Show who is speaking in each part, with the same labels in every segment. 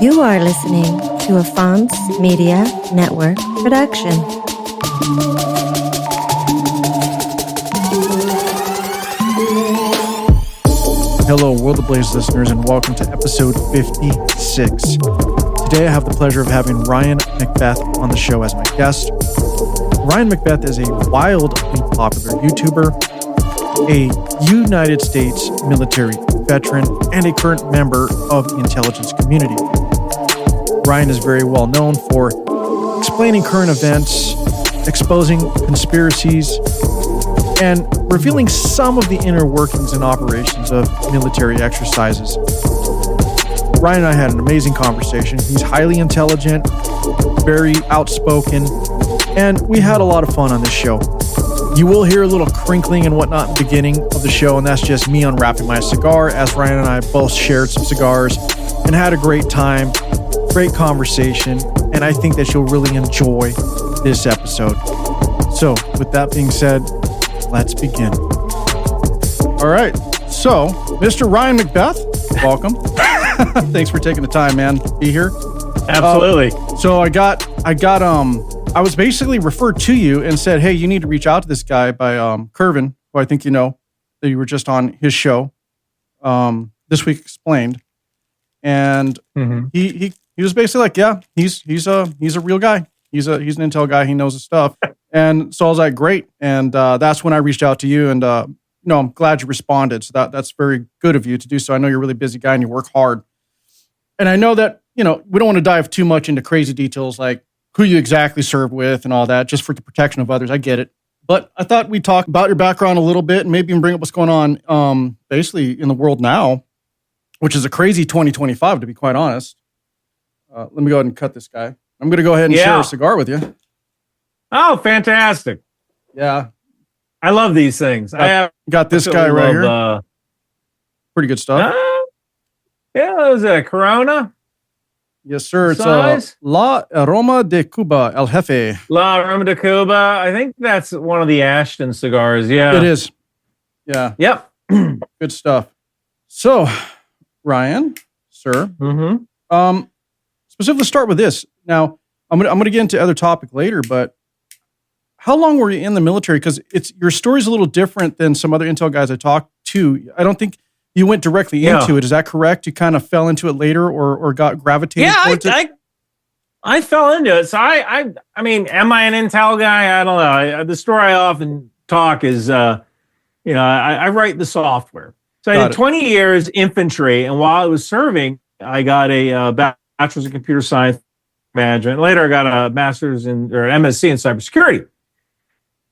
Speaker 1: You are listening to a Fonts Media Network production.
Speaker 2: Hello, World Ablaze listeners, and welcome to episode 56. Today I have the pleasure of having Ryan McBeth on the show as my guest. Ryan McBeth is a wildly popular YouTuber, a United States military veteran, and a current member of the intelligence community. Ryan is very well known for explaining current events, exposing conspiracies, and revealing some of the inner workings and operations of military exercises. Ryan and I had an amazing conversation. He's highly intelligent, very outspoken, and we had a lot of fun on this show. You will hear a little crinkling and whatnot in the beginning of the show, and that's just me unwrapping my cigar, as Ryan and I both shared some cigars and had a great time, great conversation, and I think that you'll really enjoy this episode. So, with that being said, let's begin. All right, so Mr. Ryan McBeth, welcome. Thanks for taking the time, man, to be here.
Speaker 3: Absolutely.
Speaker 2: So I was basically referred to you and said, hey, you need to reach out to this guy by Curvin, who I think you know, that you were just on his show, This Week Explained. And he was basically like, yeah, he's a real guy. He's an intel guy. He knows his stuff. And so I was like, great. And that's when I reached out to you. And I'm glad you responded. So that's very good of you to do so. I know you're a really busy guy and you work hard. And I know that, we don't want to dive too much into crazy details like who you exactly served with and all that, just for the protection of others. I get it. But I thought we'd talk about your background a little bit and maybe even bring up what's going on basically in the world now, which is a crazy 2025, to be quite honest. Let me go ahead and cut this guy. I'm going to go ahead and share a cigar with you.
Speaker 3: Oh, fantastic.
Speaker 2: Yeah.
Speaker 3: I love these things. I have
Speaker 2: got this guy right here. Pretty good stuff.
Speaker 3: Yeah, that was a Corona.
Speaker 2: Yes, sir. It's La Aroma de Cuba, El Jefe.
Speaker 3: La Aroma de Cuba. I think that's one of the Ashton cigars. Yeah.
Speaker 2: It is. Yeah.
Speaker 3: Yep.
Speaker 2: Good stuff. So, Ryan, sir. Specifically start with this. Now, I'm gonna get into other topic later, but how long were you in the military? Because your story's a little different than some other intel guys I talked to. I don't think you went directly into it. Is that correct? You kind of fell into it later or got gravitated towards it?
Speaker 3: I fell into it. So I mean, am I an intel guy? I don't know. The story I often talk is, I write the software. So I did 20 years infantry, and while I was serving, I got a bachelor's in computer science management. Later, I got a master's or MSc in cybersecurity.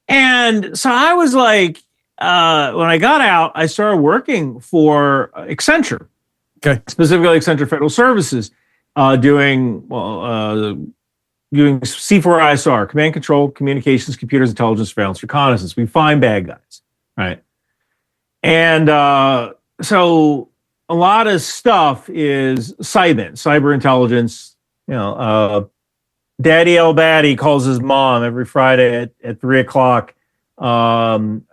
Speaker 3: And so I was like, when I got out, I started working for Accenture, specifically Accenture Federal Services, doing C4ISR, command control, communications, computers, intelligence, surveillance, reconnaissance. We find bad guys, right? And so a lot of stuff is cyber intelligence. Daddy El Batty calls his mom every Friday at 3:00.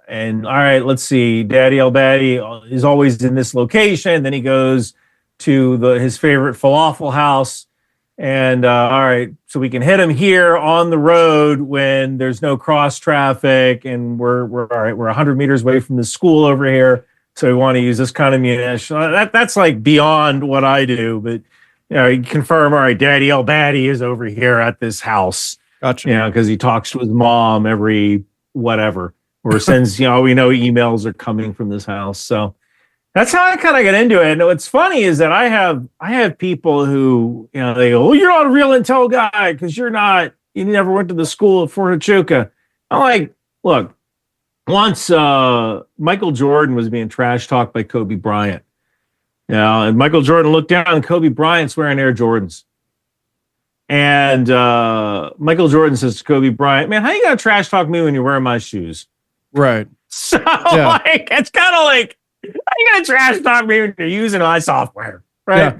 Speaker 3: And all right, let's see. Daddy El Batty is always in this location. Then he goes to his favorite falafel house. And all right, so we can hit him here on the road when there's no cross traffic, and we're all right. We're 100 meters away from the school over here, so we want to use this kind of munition. That's like beyond what I do, but you confirm. All right, Daddy El Batty is over here at this house.
Speaker 2: Gotcha.
Speaker 3: Because he talks to his mom every whatever, or sends. We know emails are coming from this house. So that's how I kind of get into it. And what's funny is that I have people who, they go, "Oh, you're not a real intel guy because you never went to the school at Fort Huachuca." I'm like, look, once Michael Jordan was being trash talked by Kobe Bryant, and Michael Jordan looked down and Kobe Bryant's wearing Air Jordans. And Michael Jordan says to Kobe Bryant, "Man, how you gonna trash talk me when you're wearing my shoes?"
Speaker 2: Right.
Speaker 3: So it's kind of like, how you gonna trash talk me when you're using my software? Right.
Speaker 2: Yeah.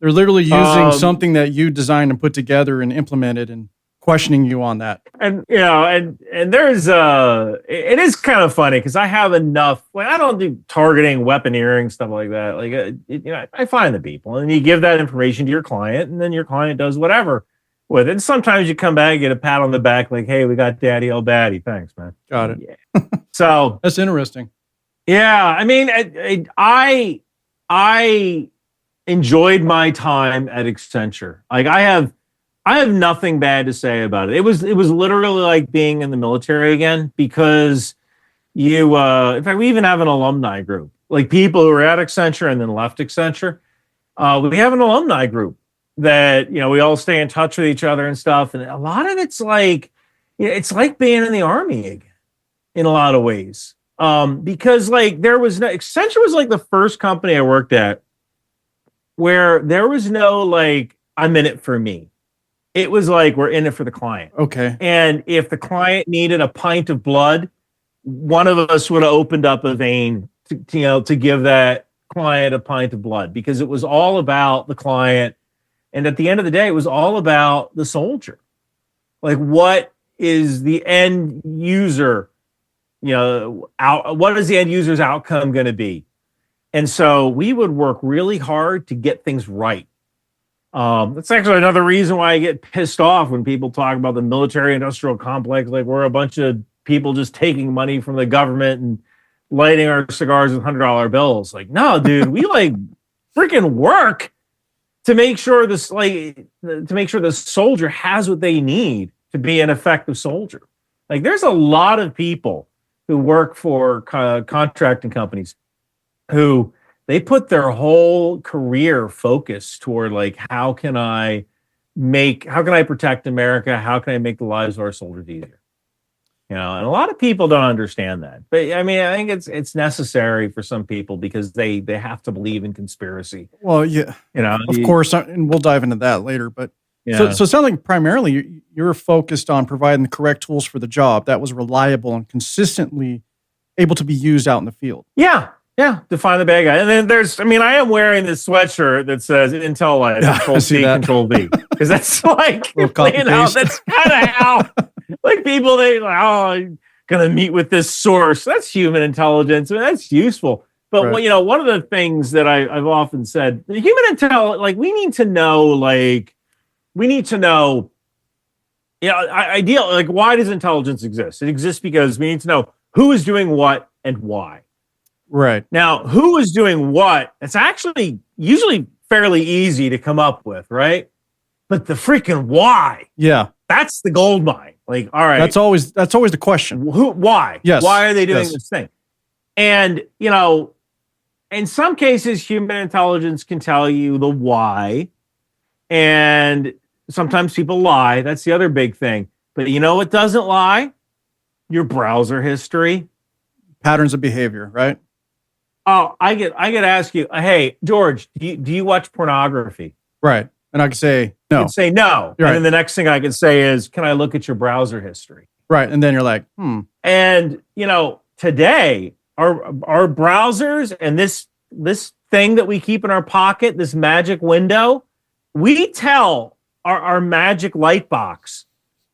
Speaker 2: They're literally using something that you designed and put together and implemented, and questioning you on that.
Speaker 3: And and there's it is kind of funny because I have enough. Like I don't do targeting, weaponeering, stuff like that. Like I find the people, and you give that information to your client, and then your client does whatever with it. And sometimes you come back and get a pat on the back, like, "Hey, we got Daddy El Batty. Thanks, man."
Speaker 2: Got it.
Speaker 3: Yeah. So
Speaker 2: that's interesting.
Speaker 3: Yeah, I mean, I enjoyed my time at Accenture. Like I have nothing bad to say about it. It was literally like being in the military again because you in fact we even have an alumni group. Like people who were at Accenture and then left Accenture. We have an alumni group that, we all stay in touch with each other and stuff. And a lot of it's like it's like being in the Army again in a lot of ways. Because like Accenture was like the first company I worked at where there was no like I'm in it for me. It was like we're in it for the client.
Speaker 2: Okay.
Speaker 3: And if the client needed a pint of blood, one of us would have opened up a vein to give that client a pint of blood because it was all about the client. And at the end of the day, it was all about the soldier. Like what is the end user, what is the end user's outcome going to be? And so we would work really hard to get things right. That's actually another reason why I get pissed off when people talk about the military industrial complex. Like we're a bunch of people just taking money from the government and lighting our cigars with $100 bills. Like, no, dude, we like freaking work to make sure the soldier has what they need to be an effective soldier. Like there's a lot of people who work for contracting companies who they put their whole career focus toward like, how can I protect America? How can I make the lives of our soldiers easier? And a lot of people don't understand that. But I mean, I think it's necessary for some people because they have to believe in conspiracy.
Speaker 2: Well, yeah, of course, and we'll dive into that later. But so it sounds like primarily you're focused on providing the correct tools for the job that was reliable and consistently able to be used out in the field.
Speaker 3: Yeah, to find the bad guy. And then I am wearing this sweatshirt that says Intel Light, Control C, Control V. Because that's like, that's kind of how, like people, I'm going to meet with this source. That's human intelligence. I mean, that's useful. But, right. One of the things that I've often said, human intelligence, like we need to know, ideal, like why does intelligence exist? It exists because we need to know who is doing what and why.
Speaker 2: Right.
Speaker 3: Now, who is doing what? It's actually usually fairly easy to come up with, right? But the freaking why.
Speaker 2: Yeah.
Speaker 3: That's the gold mine. Like, all right.
Speaker 2: That's always the question.
Speaker 3: Why?
Speaker 2: Yes.
Speaker 3: Why are they doing this thing? And, in some cases, human intelligence can tell you the why. And sometimes people lie. That's the other big thing. But you know what doesn't lie? Your browser history.
Speaker 2: Patterns of behavior, right?
Speaker 3: Oh, I get to ask you, hey, George, do you watch pornography?
Speaker 2: Right. And I can say no.
Speaker 3: I can say no.
Speaker 2: Right.
Speaker 3: And then the next thing I can say is, can I look at your browser history?
Speaker 2: Right. And then you're like,
Speaker 3: And, today, our browsers and this thing that we keep in our pocket, this magic window, we tell our magic light box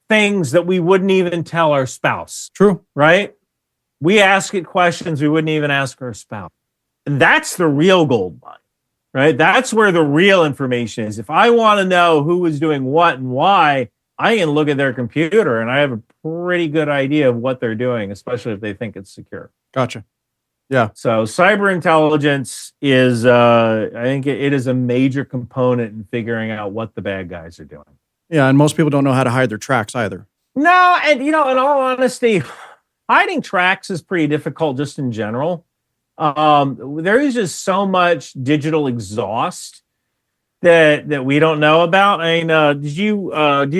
Speaker 3: things that we wouldn't even tell our spouse.
Speaker 2: True.
Speaker 3: Right? We ask it questions we wouldn't even ask our spouse. And that's the real gold mine, right? That's where the real information is. If I want to know who is doing what and why, I can look at their computer and I have a pretty good idea of what they're doing, especially if they think it's secure.
Speaker 2: Gotcha. Yeah.
Speaker 3: So cyber intelligence is, I think it is a major component in figuring out what the bad guys are doing.
Speaker 2: Yeah, and most people don't know how to hide their tracks either.
Speaker 3: No, and in all honesty, hiding tracks is pretty difficult just in general. There is just so much digital exhaust that we don't know about. I mean, do you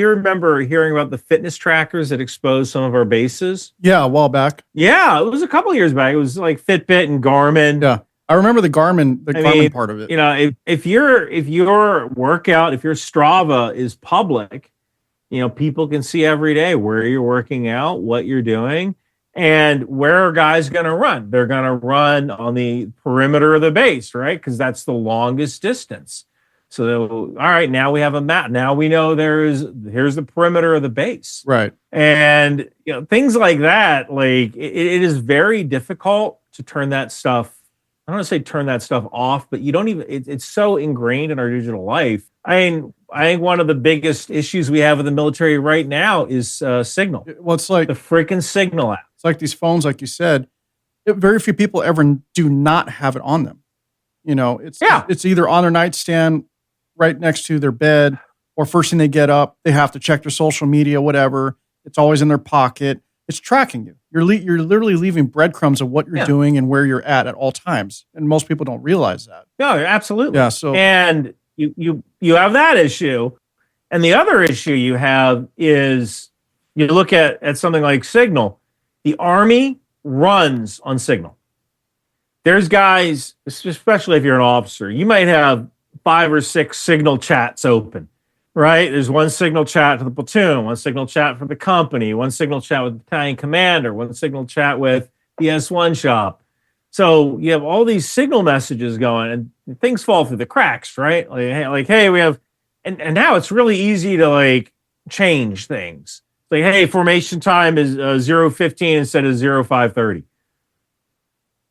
Speaker 3: remember hearing about the fitness trackers that exposed some of our bases?
Speaker 2: Yeah, a while back.
Speaker 3: Yeah, it was a couple of years back. It was like Fitbit and Garmin.
Speaker 2: Yeah, I remember the Garmin part of it.
Speaker 3: If your workout, if your Strava is public, people can see every day where you're working out, what you're doing. And where are guys going to run? They're going to run on the perimeter of the base, right? Because that's the longest distance. So, all right, now we have a map. Now we know here's the perimeter of the base.
Speaker 2: Right.
Speaker 3: And things like that, like it is very difficult to turn that stuff. I don't want to say turn that stuff off, but you don't even. It's so ingrained in our digital life. I mean, I think one of the biggest issues we have with the military right now is Signal.
Speaker 2: Well, it's like
Speaker 3: the freaking Signal app.
Speaker 2: It's like these phones, like you said. Very few people ever do not have it on them. It's either on their nightstand, right next to their bed, or first thing they get up, they have to check their social media, whatever. It's always in their pocket. It's tracking you. You're literally leaving breadcrumbs of what you're doing and where you're at all times. And most people don't realize that.
Speaker 3: No, absolutely.
Speaker 2: Yeah. So,
Speaker 3: and you have that issue. And the other issue you have is you look at something like Signal. The Army runs on Signal. There's guys, especially if you're an officer, you might have 5 or 6 Signal chats open, right? There's one Signal chat for the platoon, one Signal chat for the company, one Signal chat with the battalion commander, one Signal chat with the S1 shop. So you have all these Signal messages going, and things fall through the cracks, right? Like hey, we have, and now it's really easy to like change things. Like, hey, formation time is 0:15 instead of 05:30.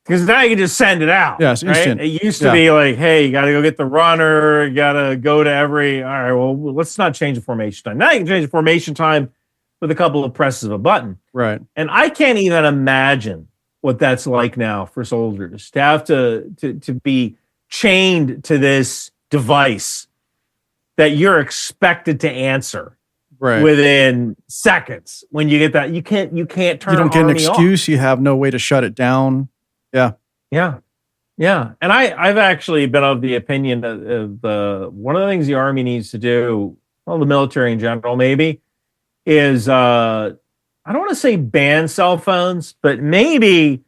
Speaker 3: Because now you can just send it out.
Speaker 2: Yeah, it's instant.
Speaker 3: Right? It used to be like, hey, you got to go get the runner. You got to go to all right, well, let's not change the formation time. Now you can change the formation time with a couple of presses of a button.
Speaker 2: Right.
Speaker 3: And I can't even imagine what that's like now for soldiers to have to be chained to this device that you're expected to answer within seconds. When you get that, you can't turn it off.
Speaker 2: You don't get an excuse. You have no way to shut it down. Yeah. And I've actually been of the opinion that one of the things the Army needs to do, well, the military in general maybe, is I don't want to say ban cell phones, but maybe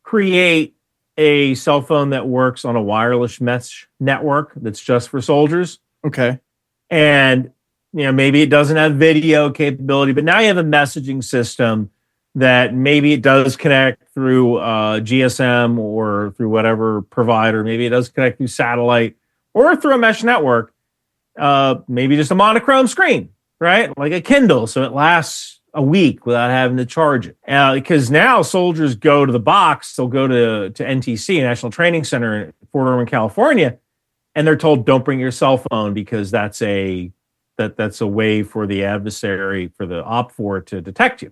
Speaker 2: create a cell phone that works on a wireless mesh network that's just for soldiers. Okay.
Speaker 3: And maybe it doesn't have video capability, but now you have a messaging system that maybe it does connect through GSM or through whatever provider. Maybe it does connect through satellite or through a mesh network. Maybe just a monochrome screen, right? Like a Kindle, so it lasts a week without having to charge it. Because now soldiers go to the box, they'll go to NTC, National Training Center in Fort Irwin, California, and they're told, don't bring your cell phone because that's a way for the adversary, for the OPFOR to detect you.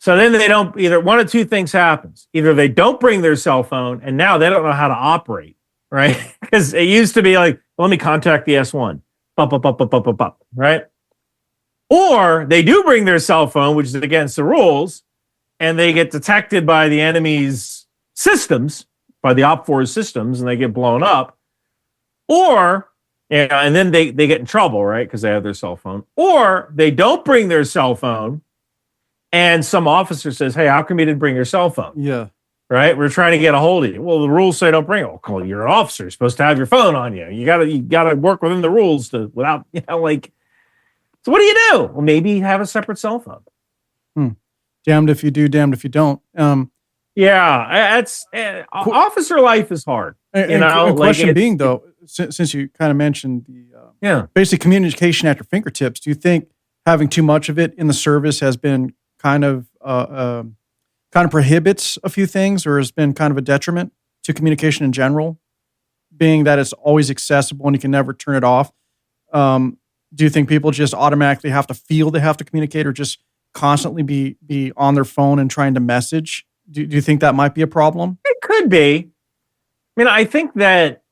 Speaker 3: So then they don't, either one of two things happens. Either they don't bring their cell phone and now they don't know how to operate, right? Because it used to be like, well, let me contact the S1, right? Or they do bring their cell phone, which is against the rules, and they get detected by the enemy's systems, by the OPFOR's systems, and they get blown up. Or, and then they get in trouble, right? Because they have their cell phone. Or they don't bring their cell phone, and some officer says, hey, how come you didn't bring your cell phone?
Speaker 2: Yeah.
Speaker 3: Right? We're trying to get a hold of you. Well, the rules say don't bring it. Well, you're an officer. You're supposed to have your phone on you. You gotta work within the rules so what do you do? Well, maybe have a separate cell phone.
Speaker 2: Damned if you do, damned if you don't.
Speaker 3: Officer life is hard.
Speaker 2: The question being, though, since you kind of mentioned the basic communication at your fingertips, do you think having too much of it in the service has been kind of prohibits a few things, or has been kind of a detriment to communication in general, being that it's always accessible and you can never turn it off? Do you think people just automatically have to feel they have to communicate, or just constantly be on their phone and trying to message? Do you think that might be a problem?
Speaker 3: It could be. I mean, I think that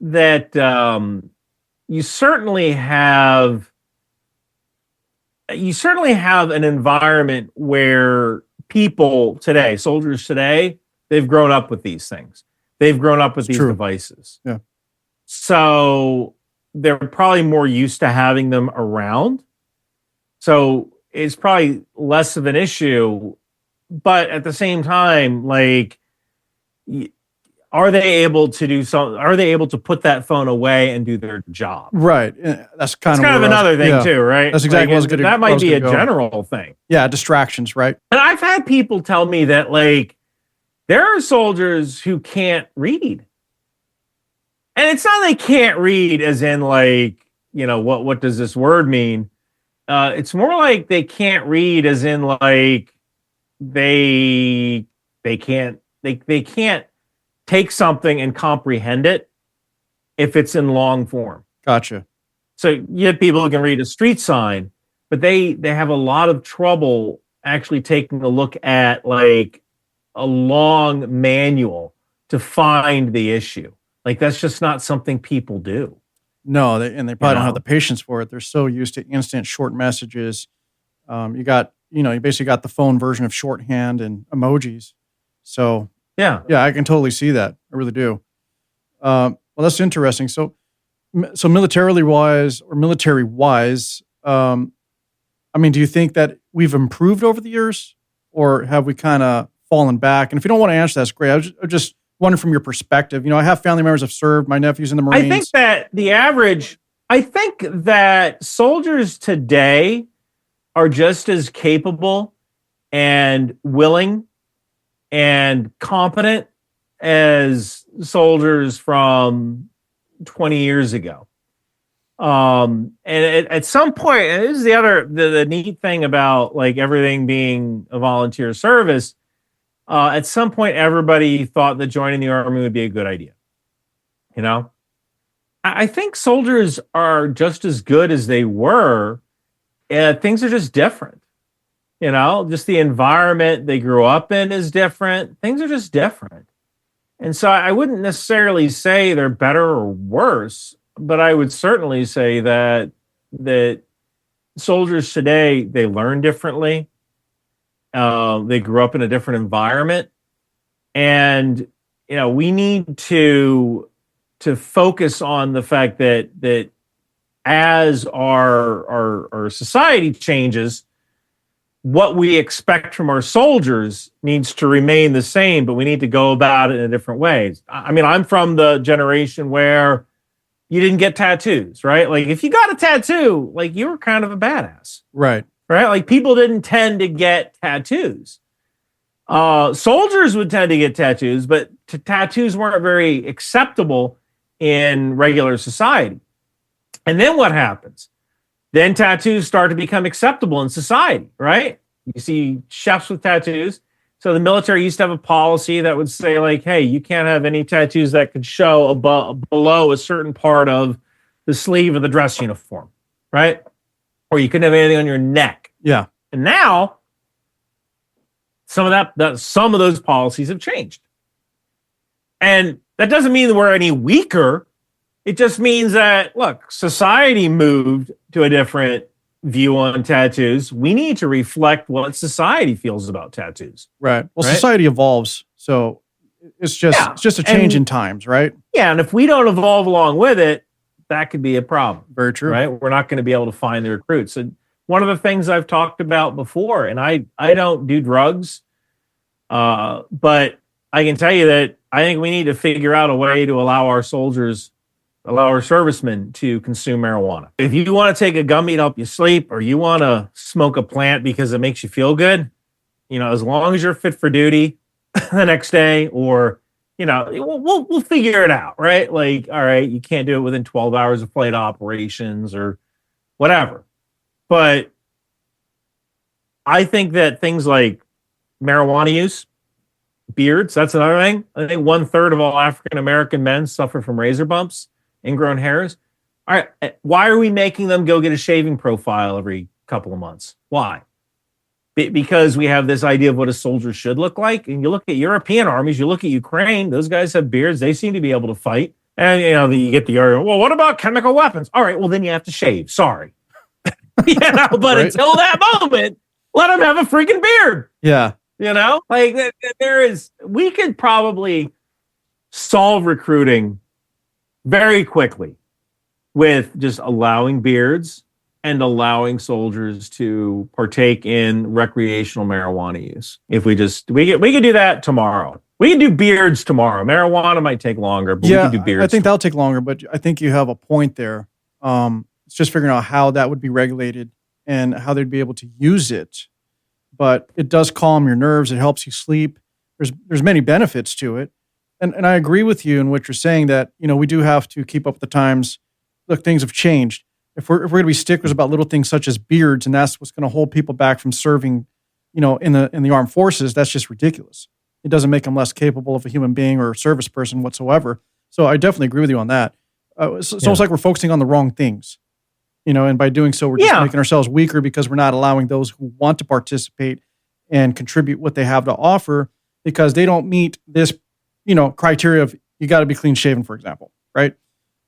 Speaker 3: you certainly have an environment where people today, soldiers today, they've grown up with these things. They've grown up with these devices.
Speaker 2: Yeah.
Speaker 3: So they're probably more used to having them around. So it's probably less of an issue. But at the same time, like, are they able to do something? Are they able to put that phone away and do their job?
Speaker 2: Right. That's kind of
Speaker 3: another thing too, right?
Speaker 2: That's exactly what I was going to.
Speaker 3: That might be a general thing.
Speaker 2: Yeah, distractions, right?
Speaker 3: And I've had people tell me that, like, there are soldiers who can't read. And it's not they can't read as in like, what does this word mean? It's more like they can't read as in like they can't take something and comprehend it if it's in long form.
Speaker 2: Gotcha.
Speaker 3: So you have people who can read a street sign, but they have a lot of trouble actually taking a look at like a long manual to find the issue. Like that's just not something people do.
Speaker 2: No, they probably don't have the patience for it. They're so used to instant short messages. You basically got the phone version of shorthand and emojis. So yeah, I can totally see that. I really do. Well, that's interesting. So military wise, do you think that we've improved over the years, or have we kind of fallen back? And if you don't want to answer, that's great. I just wondering from your perspective. I have family members have served. My nephew's in the Marines.
Speaker 3: I think that soldiers today are just as capable and willing and competent as soldiers from 20 years ago. And at some point, and this is the neat thing about like everything being a volunteer service, at some point, everybody thought that joining the Army would be a good idea. I think soldiers are just as good as they were. Things are just different. Just the environment they grew up in is different. Things are just different. And so I wouldn't necessarily say they're better or worse, but I would certainly say that soldiers today, they learn differently. They grew up in a different environment. And, we need to focus on the fact that as our society changes, what we expect from our soldiers needs to remain the same, but we need to go about it in different ways. I mean, I'm from the generation where you didn't get tattoos, right? Like if you got a tattoo, like you were kind of a badass.
Speaker 2: Right.
Speaker 3: Like people didn't tend to get tattoos. Soldiers would tend to get tattoos, but tattoos weren't very acceptable in regular society. And then what happens? Then tattoos start to become acceptable in society, right? You see chefs with tattoos. So the military used to have a policy that would say like, hey, you can't have any tattoos that could show below a certain part of the sleeve of the dress uniform, right? Or you couldn't have anything on your neck.
Speaker 2: Yeah.
Speaker 3: And now some of those policies have changed. And that doesn't mean that we're any weaker. It just means that, look, society moved to a different view on tattoos. We need to reflect what society feels about tattoos.
Speaker 2: Right. Well, society evolves. So it's just a change in times, right?
Speaker 3: Yeah. And if we don't evolve along with it, that could be a problem.
Speaker 2: Very true.
Speaker 3: Right. We're not going to be able to find the recruits. And one of the things I've talked about before, and I don't do drugs, but I can tell you that I think we need to figure out a way to allow our servicemen to consume marijuana. If you want to take a gummy to help you sleep, or you want to smoke a plant because it makes you feel good, as long as you're fit for duty the next day, or, we'll figure it out, right? Like, all right, you can't do it within 12 hours of flight operations or whatever. But I think that things like marijuana use, beards, that's another thing. I think 1/3 of all African-American men suffer from razor bumps, ingrown hairs. All right, why are we making them go get a shaving profile every couple of months? Why? Because we have this idea of what a soldier should look like. And you look at European armies, you look at Ukraine, those guys have beards. They seem to be able to fight. And, you get the argument, well, what about chemical weapons? All right, well, then you have to shave. Sorry. But right. Until that moment, let them have a freaking beard.
Speaker 2: Yeah.
Speaker 3: We could probably solve recruiting very quickly with just allowing beards and allowing soldiers to partake in recreational marijuana use. If we could do that tomorrow. We can do beards tomorrow. Marijuana might take longer, but we can do beards.
Speaker 2: I think that'll take longer, but I think you have a point there. It's just figuring out how that would be regulated and how they'd be able to use it. But it does calm your nerves. It helps you sleep. There's many benefits to it. And I agree with you in what you're saying that, we do have to keep up with the times. Look, things have changed. If we're going to be sticklers about little things such as beards, and that's what's going to hold people back from serving, in the armed forces, that's just ridiculous. It doesn't make them less capable of a human being or a service person whatsoever. So I definitely agree with you on that. It's almost like we're focusing on the wrong things, and by doing so, we're just making ourselves weaker because we're not allowing those who want to participate and contribute what they have to offer because they don't meet this, criteria of you got to be clean shaven, for example, right?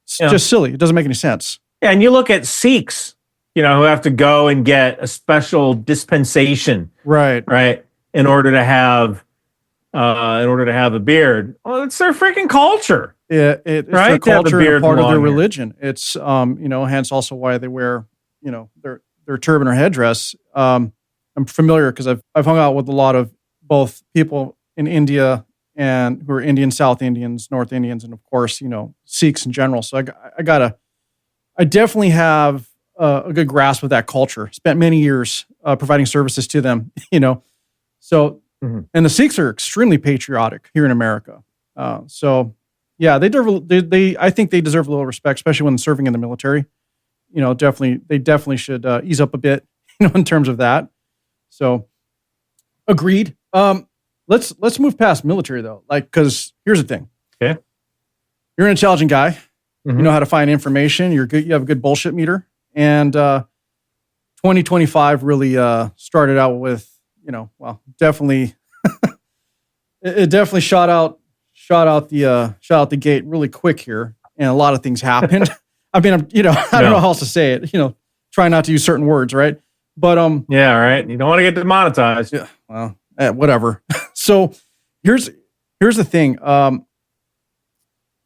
Speaker 2: It's just silly. It doesn't make any sense.
Speaker 3: Yeah, and you look at Sikhs, who have to go and get a special dispensation,
Speaker 2: right,
Speaker 3: in order to have a beard. Well, it's their freaking culture.
Speaker 2: Yeah, it's their culture and part of their religion. It's hence also why they wear their turban or headdress. I'm familiar because I've hung out with a lot of both people in India and who are Indian, South Indians, North Indians, and of course Sikhs in general. So I definitely have a good grasp of that culture. Spent many years providing services to them. So and the Sikhs are extremely patriotic here in America. Yeah, I think they deserve a little respect, especially when serving in the military. They definitely should ease up a bit, in terms of that. So, agreed. Let's move past military though, because here's the thing.
Speaker 3: Okay,
Speaker 2: you're an intelligent guy. You know how to find information. You're good. You have a good bullshit meter. And 2025 really started out with, definitely, it definitely shot out the gate really quick here, and a lot of things happened. I mean, I don't know how else to say it. Try not to use certain words, right? But
Speaker 3: yeah, right. You don't want to get demonetized.
Speaker 2: Yeah, well, whatever. So here's the thing.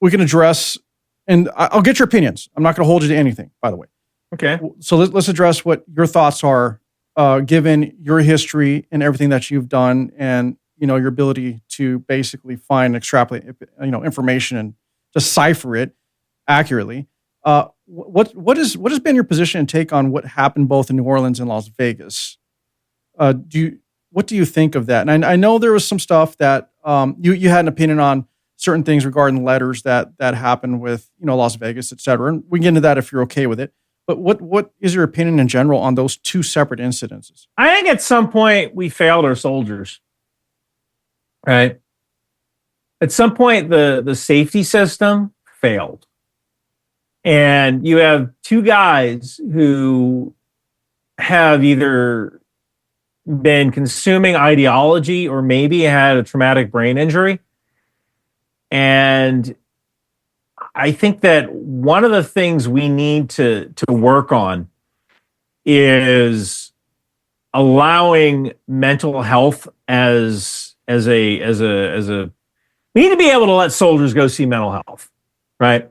Speaker 2: We can address, and I'll get your opinions. I'm not going to hold you to anything, by the way.
Speaker 3: Okay.
Speaker 2: So let's address what your thoughts are, given your history and everything that you've done, and your ability to basically find, extrapolate, information and decipher it accurately. What has been your position and take on what happened both in New Orleans and Las Vegas? What do you think of that? And I know there was some stuff that you had an opinion on certain things regarding letters that happened with Las Vegas, et cetera. And we can get into that if you're okay with it. But what is your opinion in general on those two separate incidences?
Speaker 3: I think at some point we failed our soldiers. Right. At some point, the safety system failed. And you have two guys who have either been consuming ideology or maybe had a traumatic brain injury. And I think that one of the things we need to work on is allowing mental health as a we need to be able to let soldiers go see mental health, right?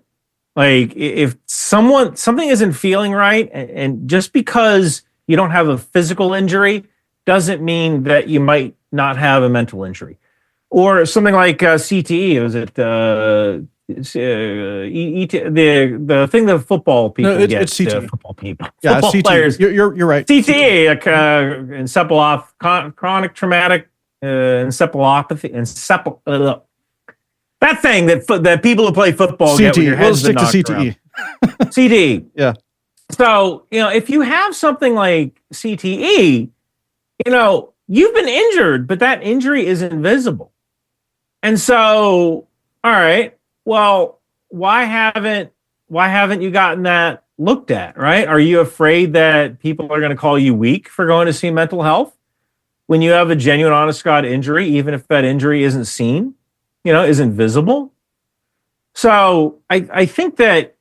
Speaker 3: Like if something isn't feeling right, and just because you don't have a physical injury doesn't mean that you might not have a mental injury, or something like CTE. Was it the thing that football people get? It's CTE. Football people,
Speaker 2: yeah,
Speaker 3: football
Speaker 2: CTE.
Speaker 3: players.
Speaker 2: You're right.
Speaker 3: CTE, chronic traumatic encephalopathy, that thing that people who play football get when your head's been knocked around. CTE.
Speaker 2: Yeah.
Speaker 3: So, if you have something like CTE, you've been injured, but that injury is invisible. And so, all right, well, why haven't you gotten that looked at, right? Are you afraid that people are going to call you weak for going to see mental health? When you have a genuine, honest to God injury, even if that injury isn't seen, isn't visible. So I think that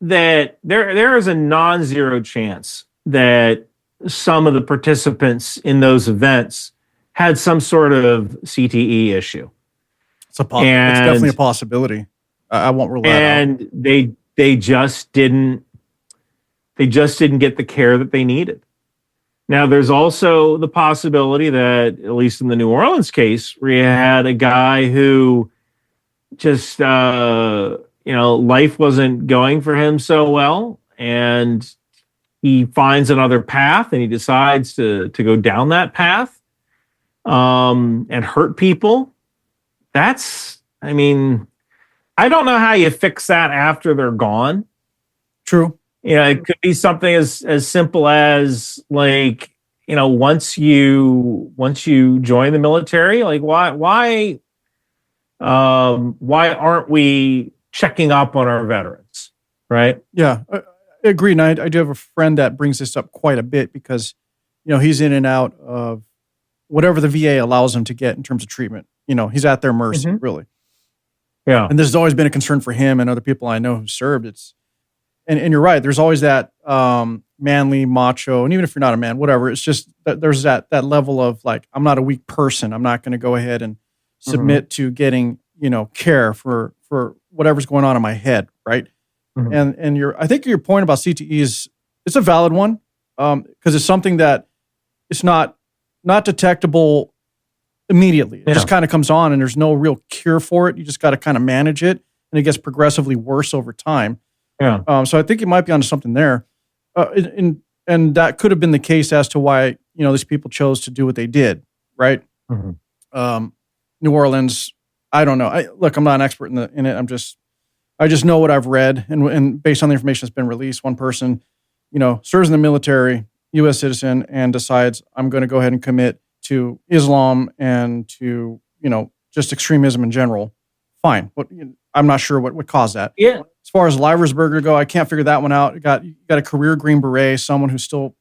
Speaker 3: there is a non-zero chance that some of the participants in those events had some sort of CTE issue.
Speaker 2: It's definitely a possibility. I won't rule that out.
Speaker 3: And they just didn't get the care that they needed. Now, there's also the possibility that, at least in the New Orleans case, where you had a guy who just, life wasn't going for him so well, and he finds another path, and he decides to go down that path and hurt people. That's I mean, I don't know how you fix that after they're gone.
Speaker 2: True.
Speaker 3: It could be something as simple as like, once you join the military, like why aren't we checking up on our veterans, right?
Speaker 2: Yeah, I agree. And I do have a friend that brings this up quite a bit because, he's in and out of whatever the VA allows him to get in terms of treatment. He's at their mercy, really.
Speaker 3: Yeah.
Speaker 2: And this has always been a concern for him and other people I know who served. And you're right. There's always that manly, macho, and even if you're not a man, whatever, it's just that there's that level of like, I'm not a weak person. I'm not going to go ahead and submit to getting, care for whatever's going on in my head, right? And I think your point about CTE it's a valid one because it's something that it's not detectable immediately. It just kind of comes on and there's no real cure for it. You just got to kind of manage it and it gets progressively worse over time.
Speaker 3: Yeah.
Speaker 2: So I think you might be onto something there. And that could have been the case as to why, these people chose to do what they did, right? New Orleans, I don't know. I'm not an expert in it. I just know what I've read and based on the information that's been released, one person, serves in the military, U.S. citizen, and decides I'm going to go ahead and commit to Islam and to, just extremism in general. Fine. But I'm not sure what caused that.
Speaker 3: Yeah.
Speaker 2: As far as Liversburger go, I can't figure that one out. You got a career Green Beret, someone who's still,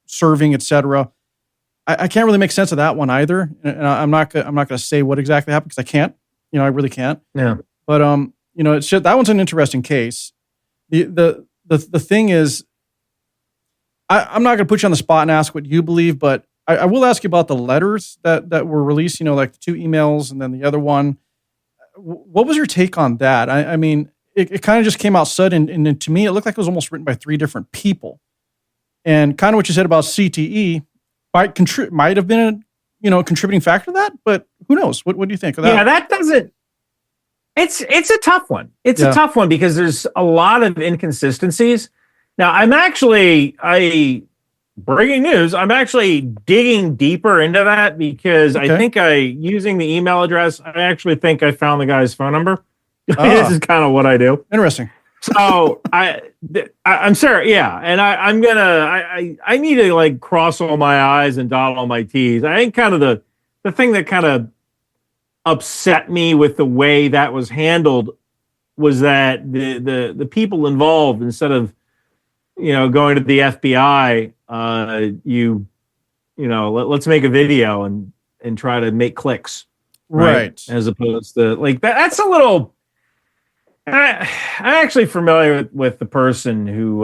Speaker 2: serving, etc. I can't really make sense of that one either. And I'm not going to say what exactly happened because I can't. I really can't.
Speaker 3: Yeah.
Speaker 2: But it's just, that one's an interesting case. The thing is, I'm not going to put you on the spot and ask what you believe, but I will ask you about the letters that were released. Like the 2 emails and then the other one. What was your take on that? I mean, it kind of just came out sudden, and to me, it looked like it was almost written by 3 different people. And kind of what you said about CTE might have been a contributing factor to that, but who knows? What do you think of that?
Speaker 3: Yeah, that doesn't. It's a tough one. It's a tough one because there's a lot of inconsistencies. Now, breaking news, I'm actually digging deeper into that because I think using the email address, I actually think I found the guy's phone number. This is kind of what I do.
Speaker 2: Interesting.
Speaker 3: So I'm sorry. Yeah. And I need to like cross all my I's and dot all my T's. I think kind of the thing that kind of upset me with the way that was handled was that the people involved, instead of, going to the FBI, let's make a video and try to make clicks. Right. As opposed to like that's a little, I'm actually familiar with the person who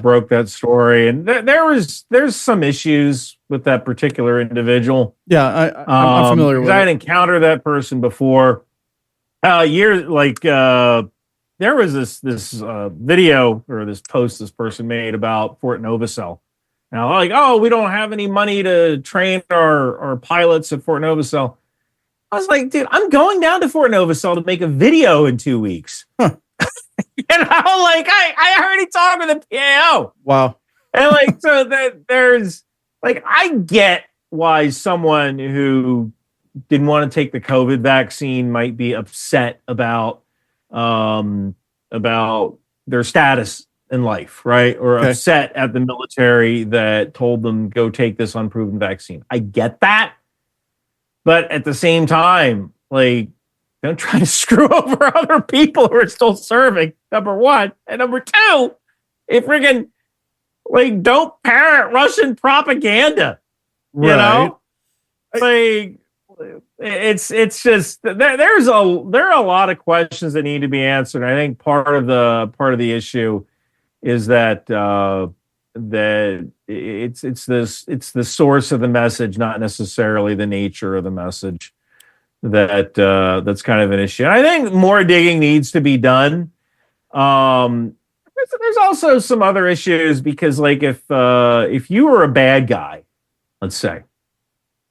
Speaker 3: broke that story, and there's some issues with that particular individual.
Speaker 2: Yeah, I'm familiar with it.
Speaker 3: I had encountered that person before. There was this video or this post this person made about Fort Novacell. Now, like, we don't have any money to train our pilots at Fort Novacell. I was like, dude, I'm going down to Fort Novacell to make a video in 2 weeks. Huh. I already talked with the PAO.
Speaker 2: Wow.
Speaker 3: And so there's I get why someone who didn't want to take the COVID vaccine might be upset about their status in life, right? Or upset at the military that told them go take this unproven vaccine. I get that. But at the same time, don't try to screw over other people who are still serving, number one. And number two, don't parrot Russian propaganda.
Speaker 2: Right.
Speaker 3: It's just there are a lot of questions that need to be answered. I think part of the issue is that it's the source of the message, not necessarily the nature of the message. That's kind of an issue. And I think more digging needs to be done. There's also some other issues because, if you were a bad guy, let's say,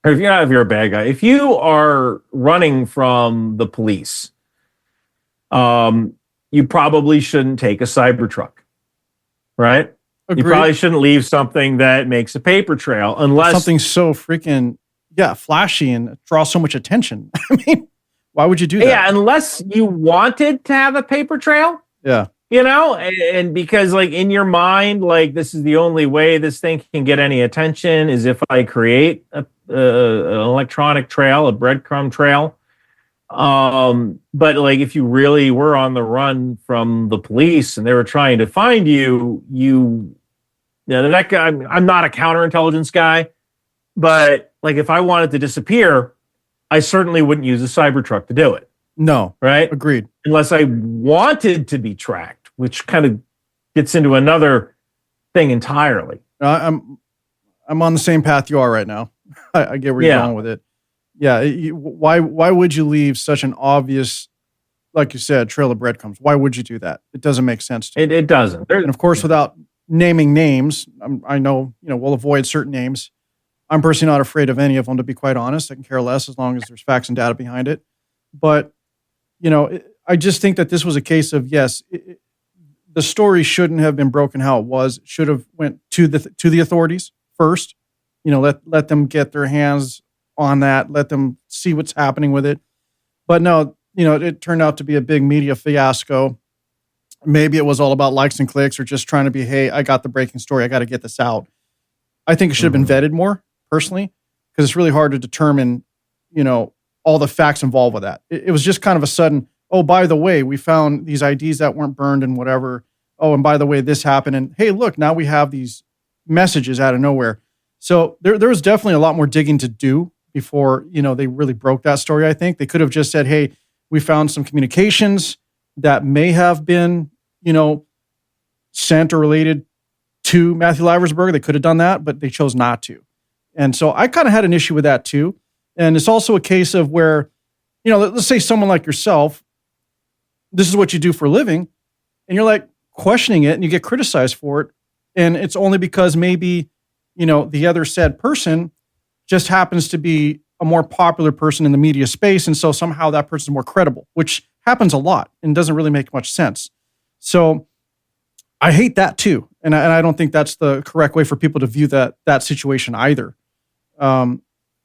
Speaker 3: or if you're a bad guy, if you are running from the police, you probably shouldn't take a Cybertruck, right?
Speaker 2: Agreed.
Speaker 3: You probably shouldn't leave something that makes a paper trail unless
Speaker 2: something so freaking flashy and draws so much attention. I mean, Why would you do that?
Speaker 3: Yeah, unless you wanted to have a paper trail.
Speaker 2: Yeah.
Speaker 3: And because like in your mind, like this is the only way this thing can get any attention is if I create an electronic trail, a breadcrumb trail. But like if you really were on the run from the police and they were trying to find you, that guy, I'm not a counterintelligence guy, but like if I wanted to disappear, I certainly wouldn't use a Cybertruck to do it.
Speaker 2: No.
Speaker 3: Right?
Speaker 2: Agreed.
Speaker 3: Unless I wanted to be tracked, which kind of gets into another thing entirely.
Speaker 2: I'm on the same path you are right now. I get where you're going with it. Yeah. Why would you leave such an obvious, like you said, trail of breadcrumbs? Why would you do that? It doesn't make sense to me.
Speaker 3: It doesn't.
Speaker 2: And of course, without naming names, I know, we'll avoid certain names. I'm personally not afraid of any of them, to be quite honest. I can care less as long as there's facts and data behind it. But, I just think that this was a case of, yes, the story shouldn't have been broken how it was. It should have went to the authorities first. Let them get their hands on that. Let them see what's happening with it. But no, it turned out to be a big media fiasco. Maybe it was all about likes and clicks or just trying to be, hey, I got the breaking story. I got to get this out. I think it should have been vetted more, personally, because it's really hard to determine, all the facts involved with that. It was just kind of a sudden, oh, by the way, we found these IDs that weren't burned and whatever. Oh, and by the way, this happened. And hey, look, now we have these messages out of nowhere. So there was definitely a lot more digging to do before, they really broke that story, I think. They could have just said, hey, we found some communications that may have been, sent or related to Matthew Laversberg. They could have done that, but they chose not to. And so I kind of had an issue with that too. And it's also a case of where, let's say someone like yourself, this is what you do for a living, and you're like questioning it and you get criticized for it. And it's only because maybe, the other said person just happens to be a more popular person in the media space. And so somehow that person's more credible, which happens a lot and doesn't really make much sense. So I hate that too. And I don't think that's the correct way for people to view that situation either.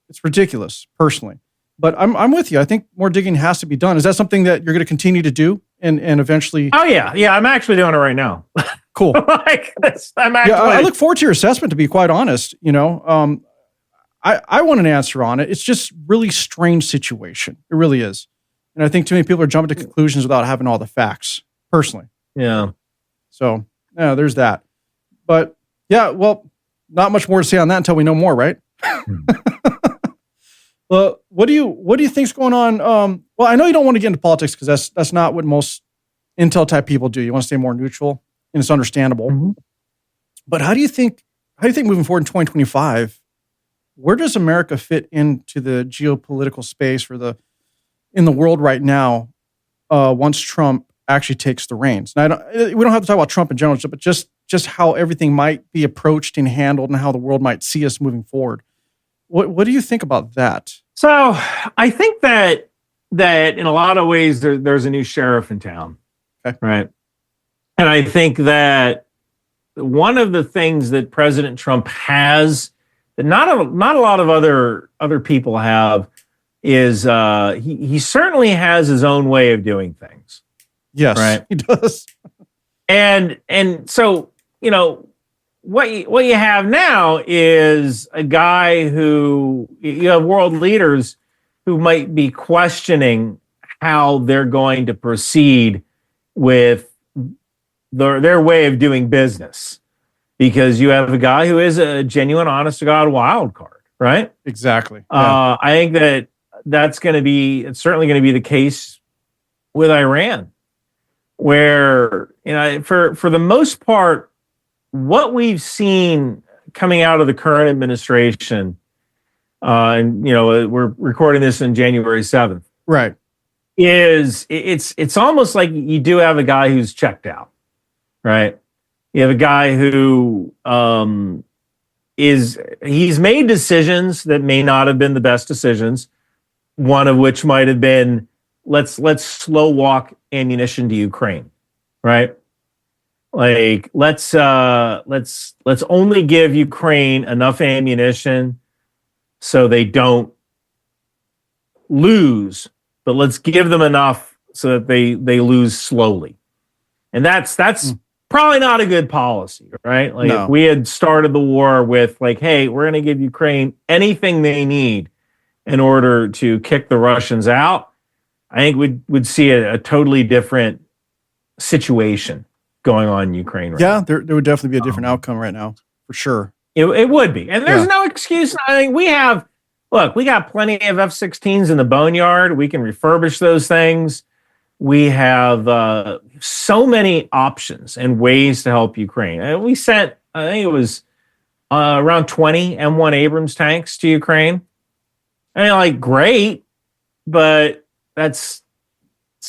Speaker 2: It's ridiculous, personally. But I'm with you. I think more digging has to be done. Is that something that you're going to continue to do and eventually?
Speaker 3: Oh, yeah. Yeah, I'm actually doing it right now.
Speaker 2: Cool. I look forward to your assessment, to be quite honest. I want an answer on it. It's just really strange situation. It really is. And I think too many people are jumping to conclusions without having all the facts, personally.
Speaker 3: Yeah.
Speaker 2: So, yeah, there's that. But, yeah, well, not much more to say on that until we know more, right? Well, what do you think's going on? Well, I know you don't want to get into politics because that's not what most Intel type people do. You want to stay more neutral, and it's understandable. Mm-hmm. But how do you think moving forward in 2025, where does America fit into the geopolitical space or in the world right now? Once Trump actually takes the reins, and we don't have to talk about Trump in general, but just how everything might be approached and handled, and how the world might see us moving forward. What do you think about that?
Speaker 3: So I think that in a lot of ways there's a new sheriff in town, okay. Right? And I think that one of the things that President Trump has that not a lot of other people have is he certainly has his own way of doing things.
Speaker 2: Yes,
Speaker 3: right?
Speaker 2: He does.
Speaker 3: And so what you have now is a guy who you have world leaders who might be questioning how they're going to proceed with their way of doing business, because you have a guy who is a genuine, honest to God wild card, right?
Speaker 2: Exactly. Yeah.
Speaker 3: I think it's certainly going to be the case with Iran, where for the most part, what we've seen coming out of the current administration, and we're recording this on January 7th,
Speaker 2: right?
Speaker 3: It's almost like you do have a guy who's checked out, right? You have a guy who he's made decisions that may not have been the best decisions. One of which might have been let's slow walk ammunition to Ukraine, right? Like let's only give Ukraine enough ammunition so they don't lose but let's give them enough so that they lose slowly. And that's probably not a good policy, right? Like
Speaker 2: No.
Speaker 3: if we had started the war with like, hey, we're going to give Ukraine anything they need in order to kick the Russians out, I think we'd see a totally different situation going on in Ukraine right now.
Speaker 2: There would definitely be a different outcome right now, for sure.
Speaker 3: It would be. And there's no excuse. I think we got plenty of F-16s in the boneyard. We can refurbish those things. We have so many options and ways to help Ukraine. And we sent, I think it was around 20 M1 Abrams tanks to Ukraine. I mean, like, great, but it's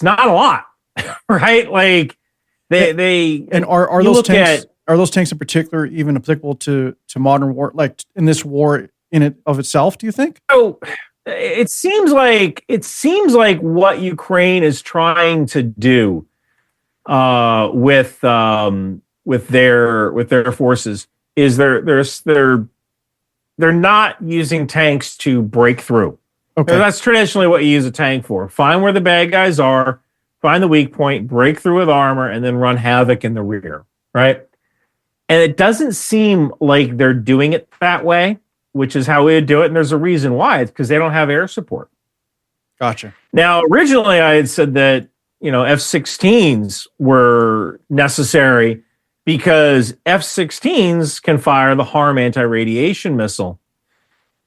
Speaker 3: not a lot, right? Like, they
Speaker 2: and are those tanks in particular even applicable to modern war, like in this war in it of itself, do you think?
Speaker 3: So it seems like what Ukraine is trying to do with their forces is they're not using tanks to break through. Okay. So that's traditionally what you use a tank for. Find where the bad guys are, find the weak point, break through with armor, and then run havoc in the rear, right? And it doesn't seem like they're doing it that way, which is how we would do it. And there's a reason why. It's because they don't have air support.
Speaker 2: Gotcha.
Speaker 3: Now, originally I had said that, F-16s were necessary because F-16s can fire the HARM anti-radiation missile.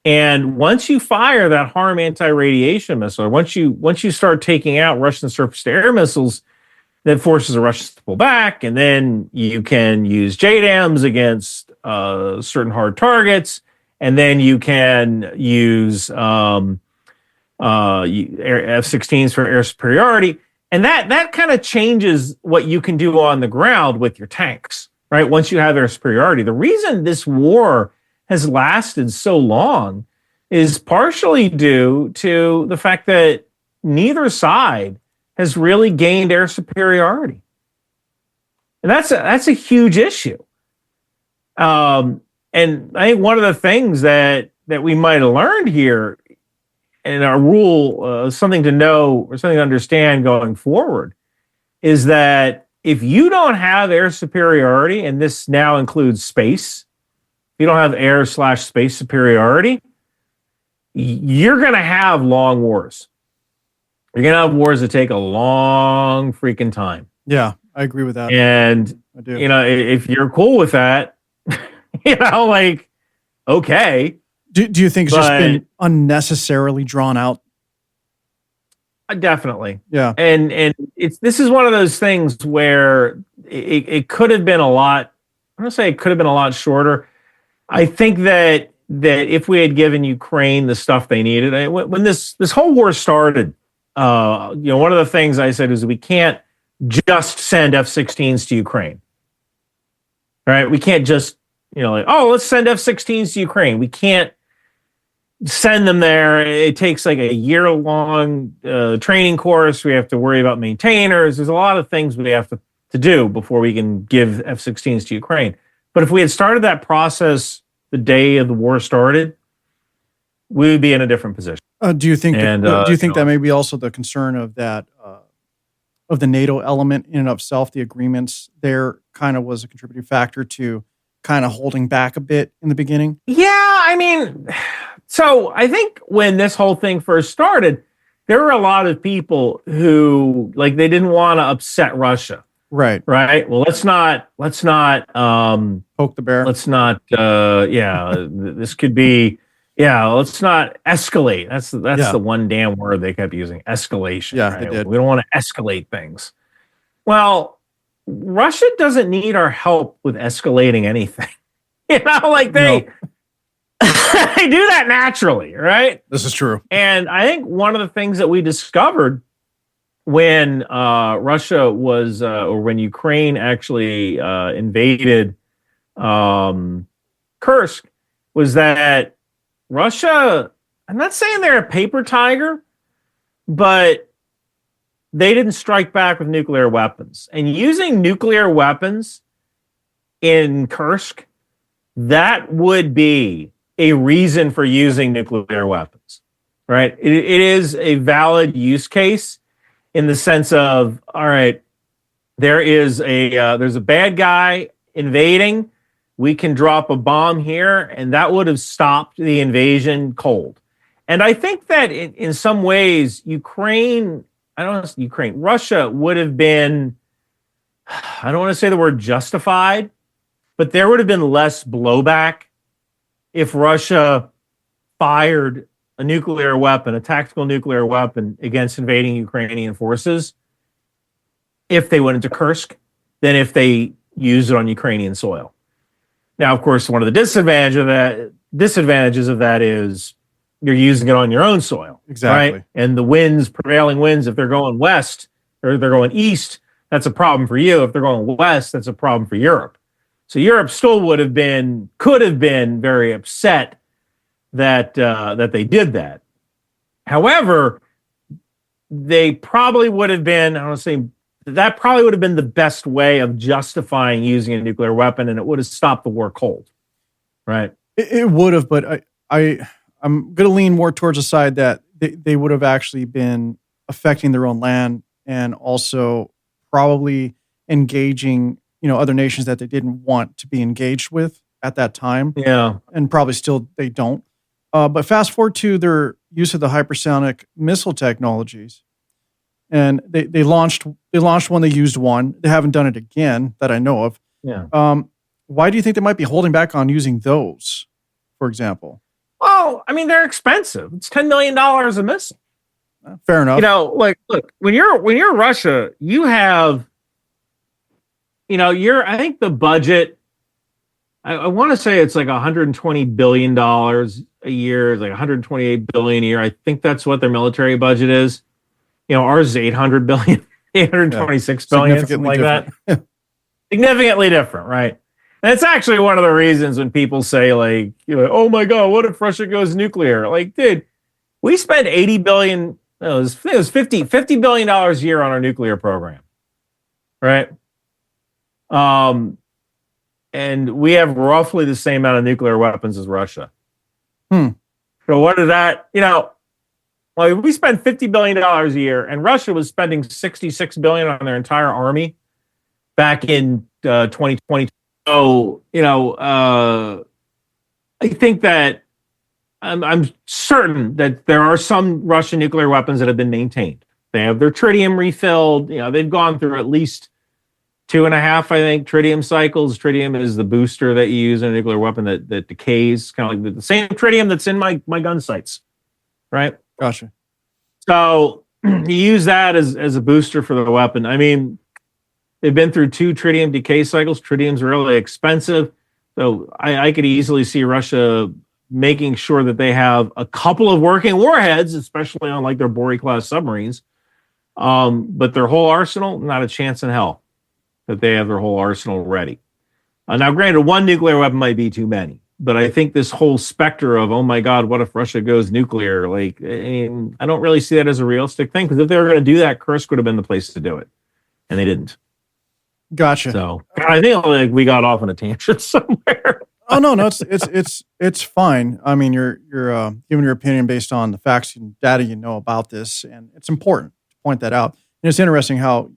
Speaker 3: And once you fire that HARM anti-radiation missile, or once you start taking out Russian surface-to-air missiles, that forces the Russians to pull back, and then you can use JDAMs against certain hard targets, and then you can use F-16s for air superiority. And that kind of changes what you can do on the ground with your tanks, right? Once you have air superiority. The reason this war has lasted so long is partially due to the fact that neither side has really gained air superiority. And that's a huge issue. And I think one of the things that we might have learned here in our rule, something to know or something to understand going forward, is that if you don't have air superiority, and this now includes space, if you don't have air/space superiority, you're going to have long wars. You're going to have wars that take a long freaking time.
Speaker 2: Yeah, I agree with that.
Speaker 3: And,
Speaker 2: I do.
Speaker 3: If you're cool with that, okay.
Speaker 2: Do you think it's just been unnecessarily drawn out?
Speaker 3: Definitely.
Speaker 2: Yeah.
Speaker 3: And this is one of those things where it could have been a lot. I'm going to say it could have been a lot shorter. I think that if we had given Ukraine the stuff they needed, when this whole war started, one of the things I said is we can't just send F-16s to Ukraine. All right. We can't just, let's send F-16s to Ukraine. We can't send them there. It takes like a year-long training course. We have to worry about maintainers. There's a lot of things we have to do before we can give F-16s to Ukraine. But if we had started that process the day of the war started, we would be in a different position.
Speaker 2: Do you think that may be also the concern of that of the NATO element in and of itself? The agreements there kind of was a contributing factor to kind of holding back a bit in the beginning.
Speaker 3: Yeah, I mean, so I think when this whole thing first started, there were a lot of people who they didn't want to upset Russia.
Speaker 2: Right.
Speaker 3: Well, let's not
Speaker 2: poke the bear.
Speaker 3: Let's not this could be let's not escalate. That's the one damn word they kept using, escalation.
Speaker 2: Yeah,
Speaker 3: right?
Speaker 2: They did.
Speaker 3: We don't want to escalate things. Well, Russia doesn't need our help with escalating anything. They they do that naturally, right?
Speaker 2: This is true.
Speaker 3: And I think one of the things that we discovered when Russia was, or when Ukraine actually invaded Kursk, was that Russia, I'm not saying they're a paper tiger, but they didn't strike back with nuclear weapons. And using nuclear weapons in Kursk, that would be a reason for using nuclear weapons. right? It is a valid use case in the sense of, all right, there's a bad guy invading. We can drop a bomb here, and that would have stopped the invasion cold. And I think that in some ways, Russia would have been, I don't want to say the word justified, but there would have been less blowback if Russia fired a nuclear weapon, a tactical nuclear weapon against invading Ukrainian forces if they went into Kursk than if they used it on Ukrainian soil. Now, of course, one of the disadvantages of that is you're using it on your own soil.
Speaker 2: Exactly.
Speaker 3: Right? And the prevailing winds, if they're going west or they're going east, that's a problem for you. If they're going west, that's a problem for Europe. So Europe still could have been very upset that they did that. However, they probably would have been, that probably would have been the best way of justifying using a nuclear weapon, and it would have stopped the war cold, right?
Speaker 2: It would have, but I'm going to lean more towards the side that they would have actually been affecting their own land and also probably engaging, other nations that they didn't want to be engaged with at that time.
Speaker 3: Yeah.
Speaker 2: And probably still they don't. But fast forward to their use of the hypersonic missile technologies. And they launched one, they used one. They haven't done it again that I know of.
Speaker 3: Yeah.
Speaker 2: Why do you think they might be holding back on using those, for example?
Speaker 3: Well, they're expensive. It's $10 million a missile.
Speaker 2: Fair enough.
Speaker 3: Look, when you're Russia, you have, I think the budget, I want to say it's like $120 billion a year, it's like $128 billion a year. I think that's what their military budget is. Ours is $800 billion, $826 billion, something like that. Significantly different, right? And it's actually one of the reasons when people say, like, oh my God, what if Russia goes nuclear? Like, dude, we spend $80 billion, it was $50 billion a year on our nuclear program, right? And we have roughly the same amount of nuclear weapons as Russia. So what is that? We spend $50 billion a year, and Russia was spending $66 billion on their entire army back in 2020. So, I think that I'm certain that there are some Russian nuclear weapons that have been maintained. They have their tritium refilled. They've gone through at least 2.5, I think, tritium cycles. Tritium is the booster that you use in a nuclear weapon that decays, kind of like the same tritium that's in my gun sights, right?
Speaker 2: Gotcha.
Speaker 3: So you use that as a booster for the weapon. They've been through 2 tritium decay cycles. Tritium's really expensive. So I could easily see Russia making sure that they have a couple of working warheads, especially on like their Bory-class submarines. But their whole arsenal, not a chance in hell that they have their whole arsenal ready. Now, granted, one nuclear weapon might be too many. But I think this whole specter of, oh my God, what if Russia goes nuclear? I don't really see that as a realistic thing, because if they were going to do that, Kursk would have been the place to do it. And they didn't.
Speaker 2: Gotcha.
Speaker 3: So I think we got off on a tangent somewhere.
Speaker 2: Oh no, it's fine. You're giving your opinion based on the facts and data you know about this, and it's important to point that out. And it's interesting how,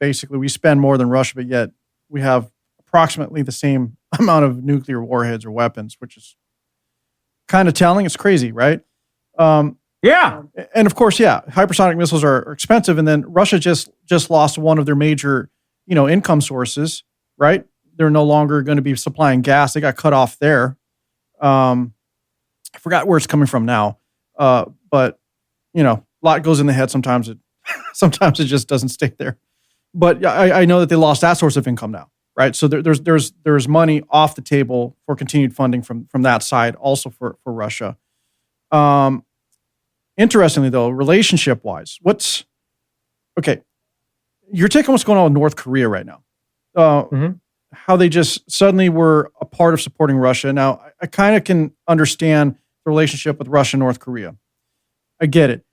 Speaker 2: basically we spend more than Russia, but yet we have approximately the same amount of nuclear warheads or weapons, which is kind of telling. It's crazy, right?
Speaker 3: Yeah.
Speaker 2: And of course, hypersonic missiles are expensive. And then Russia just lost one of their major, income sources, right? They're no longer going to be supplying gas. They got cut off there. I forgot where it's coming from now. But, a lot goes in the head. Sometimes it just doesn't stay there. But I know that they lost that source of income now. Right, so there's money off the table for continued funding from that side, also for Russia. Interestingly, though, relationship-wise, you're taking what's going on with North Korea right now. How they just suddenly were a part of supporting Russia. Now, I kind of can understand the relationship with Russia and North Korea. I get it,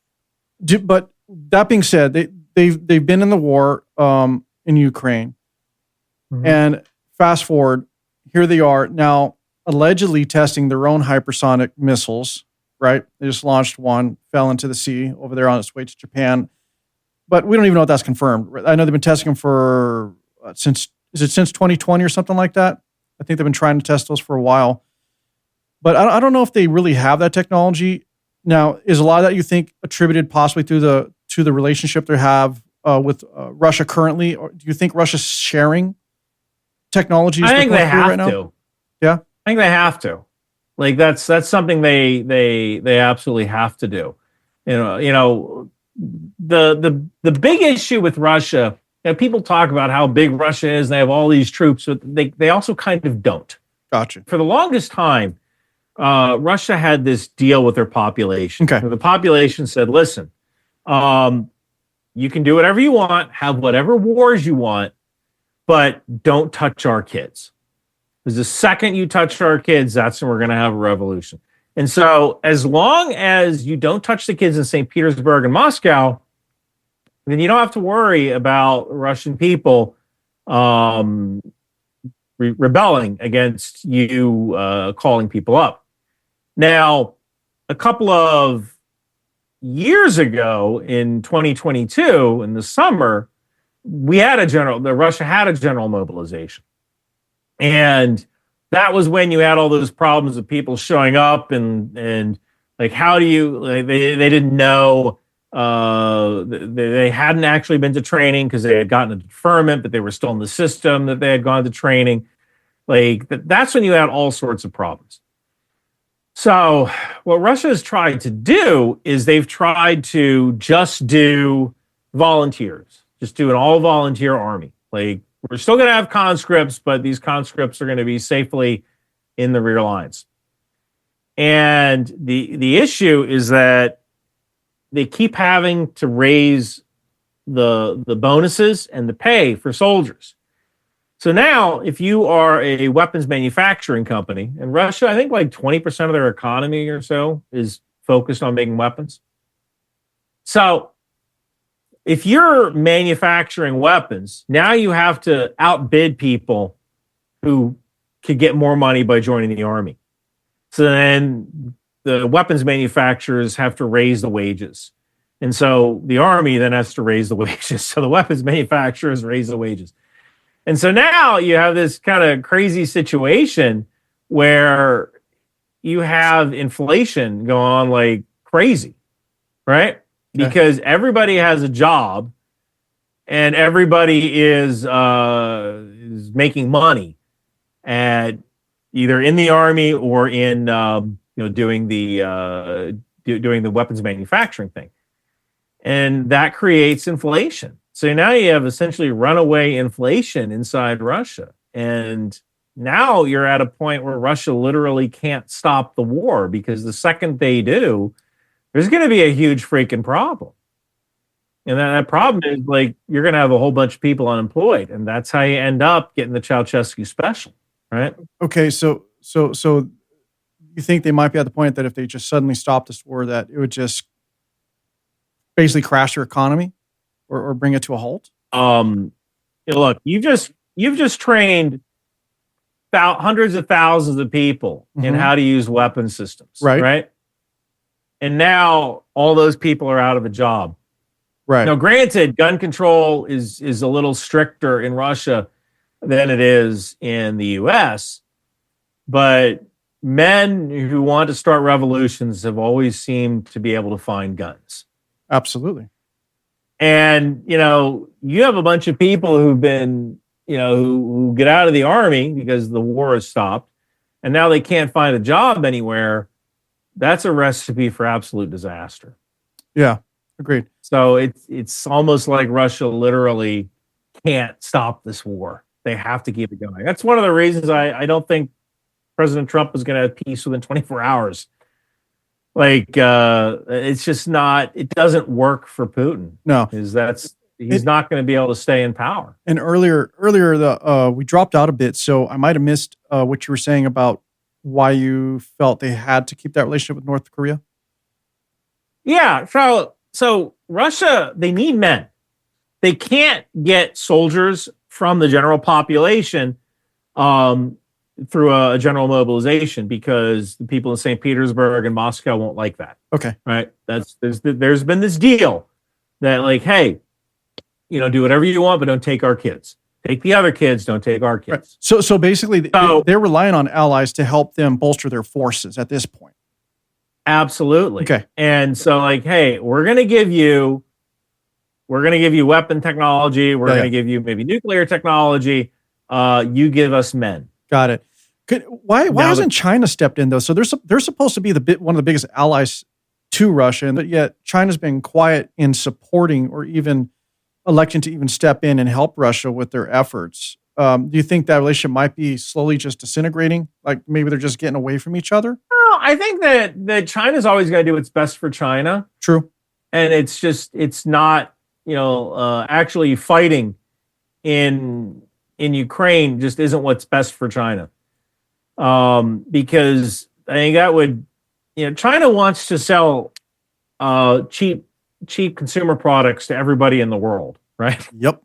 Speaker 2: but that being said, they've been in the war in Ukraine. And fast forward, here they are now allegedly testing their own hypersonic missiles right? They just launched one, fell into the sea over there on its way to Japan. But we don't even know if that's confirmed. I know they've been testing them for since 2020 or something like that? I think they've been trying to test those for a while. But I don't know if they really have that technology. Now, is a lot of that, you think, attributed possibly to the relationship they have with Russia currently? Or do you think Russia's sharing technologies?
Speaker 3: I think they have
Speaker 2: right now?
Speaker 3: to.
Speaker 2: Yeah,
Speaker 3: I think they have to. Like that's something they absolutely have to do. The big issue with Russia, people talk about how big Russia is. They have all these troops, but they also kind of don't.
Speaker 2: Gotcha.
Speaker 3: For the longest time, Russia had this deal with their population.
Speaker 2: Okay.
Speaker 3: The population said, listen, you can do whatever you want, have whatever wars you want, but don't touch our kids. Because the second you touch our kids, that's when we're going to have a revolution. And so as long as you don't touch the kids in St. Petersburg and Moscow, then you don't have to worry about Russian people rebelling against you calling people up. Now, a couple of years ago in 2022, in the summer, Russia had a general mobilization. And that was when you had all those problems of people showing up and like, how do you, like, they didn't know, they hadn't actually been to training because they had gotten a deferment, but they were still in the system that they had gone to training. Like that's when you had all sorts of problems. So what Russia has tried to do is they've tried to just do volunteers, just do an all volunteer army. Like we're still going to have conscripts, but these conscripts are going to be safely in the rear lines. And the issue is that they keep having to raise the bonuses and the pay for soldiers. So now, if you are a weapons manufacturing company, in Russia, I think like 20% of their economy or so is focused on making weapons. So if you're manufacturing weapons, now you have to outbid people who could get more money by joining the army. So then the weapons manufacturers have to raise the wages. And so the army then has to raise the wages. So the weapons manufacturers raise the wages. And so now you have this kind of crazy situation where you have inflation going on like crazy, right?
Speaker 2: Okay.
Speaker 3: Because everybody has a job and everybody is making money at either in the army or in doing the weapons manufacturing thing, and that creates inflation. So now you have essentially runaway inflation inside Russia. And now you're at a point where Russia literally can't stop the war because the second they do, there's going to be a huge freaking problem. And that problem is like you're going to have a whole bunch of people unemployed. And that's how you end up getting the Ceausescu special, right?
Speaker 2: Okay, so you think they might be at the point that if they just suddenly stop this war, that it would just basically crash their economy? Or bring it to a halt?
Speaker 3: Look, you've just trained hundreds of thousands of people in how to use weapon systems, right? And now all those people are out of a job.
Speaker 2: Right.
Speaker 3: Now, granted, gun control is a little stricter in Russia than it is in the U.S., but men who want to start revolutions have always seemed to be able to find guns.
Speaker 2: Absolutely.
Speaker 3: And, you have a bunch of people who've been, who get out of the army because the war has stopped and now they can't find a job anywhere. That's a recipe for absolute disaster.
Speaker 2: Yeah, agreed.
Speaker 3: So it's almost like Russia literally can't stop this war. They have to keep it going. That's one of the reasons I don't think President Trump is going to have peace within 24 hours. Like, it's just not, it doesn't work for Putin.
Speaker 2: No.
Speaker 3: He's not going to be able to stay in power.
Speaker 2: And earlier, we dropped out a bit, so I might have missed what you were saying about why you felt they had to keep that relationship with North Korea.
Speaker 3: Yeah. So Russia, they need men. They can't get soldiers from the general population through a general mobilization, because the people in St. Petersburg and Moscow won't like that.
Speaker 2: Okay.
Speaker 3: Right. There's been this deal that, like, hey, do whatever you want, but don't take our kids. Take the other kids, don't take our kids.
Speaker 2: Right. So basically, they're relying on allies to help them bolster their forces at this point.
Speaker 3: Absolutely.
Speaker 2: Okay.
Speaker 3: And so, like, hey, we're going to give you weapon technology. We're going to give you maybe nuclear technology. You give us men.
Speaker 2: Got it. Why hasn't China stepped in though? So they're supposed to be one of the biggest allies to Russia, and yet China's been quiet in supporting or even electing to even step in and help Russia with their efforts. Do you think that relationship might be slowly just disintegrating? Like maybe they're just getting away from each other?
Speaker 3: No, I think that China's always got to do what's best for China.
Speaker 2: True.
Speaker 3: And it's not, actually fighting in Ukraine just isn't what's best for China. Because I think that would, China wants to sell cheap consumer products to everybody in the world, right?
Speaker 2: Yep.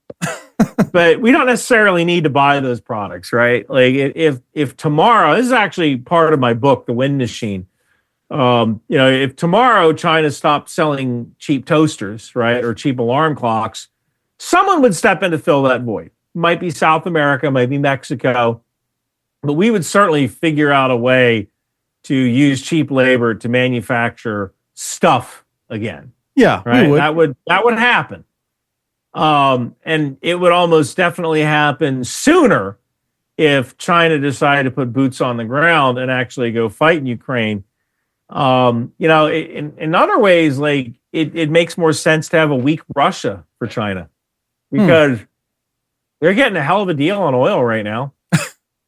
Speaker 3: But we don't necessarily need to buy those products, right? Like if tomorrow, this is actually part of my book, The Wind Machine. If tomorrow China stopped selling cheap toasters, right, or cheap alarm clocks, someone would step in to fill that void. Might be South America, might be Mexico, but we would certainly figure out a way to use cheap labor to manufacture stuff again.
Speaker 2: Yeah,
Speaker 3: right.
Speaker 2: We would.
Speaker 3: That would happen, and it would almost definitely happen sooner if China decided to put boots on the ground and actually go fight in Ukraine. In other ways, like it makes more sense to have a weak Russia for China, because they're getting a hell of a deal on oil right now.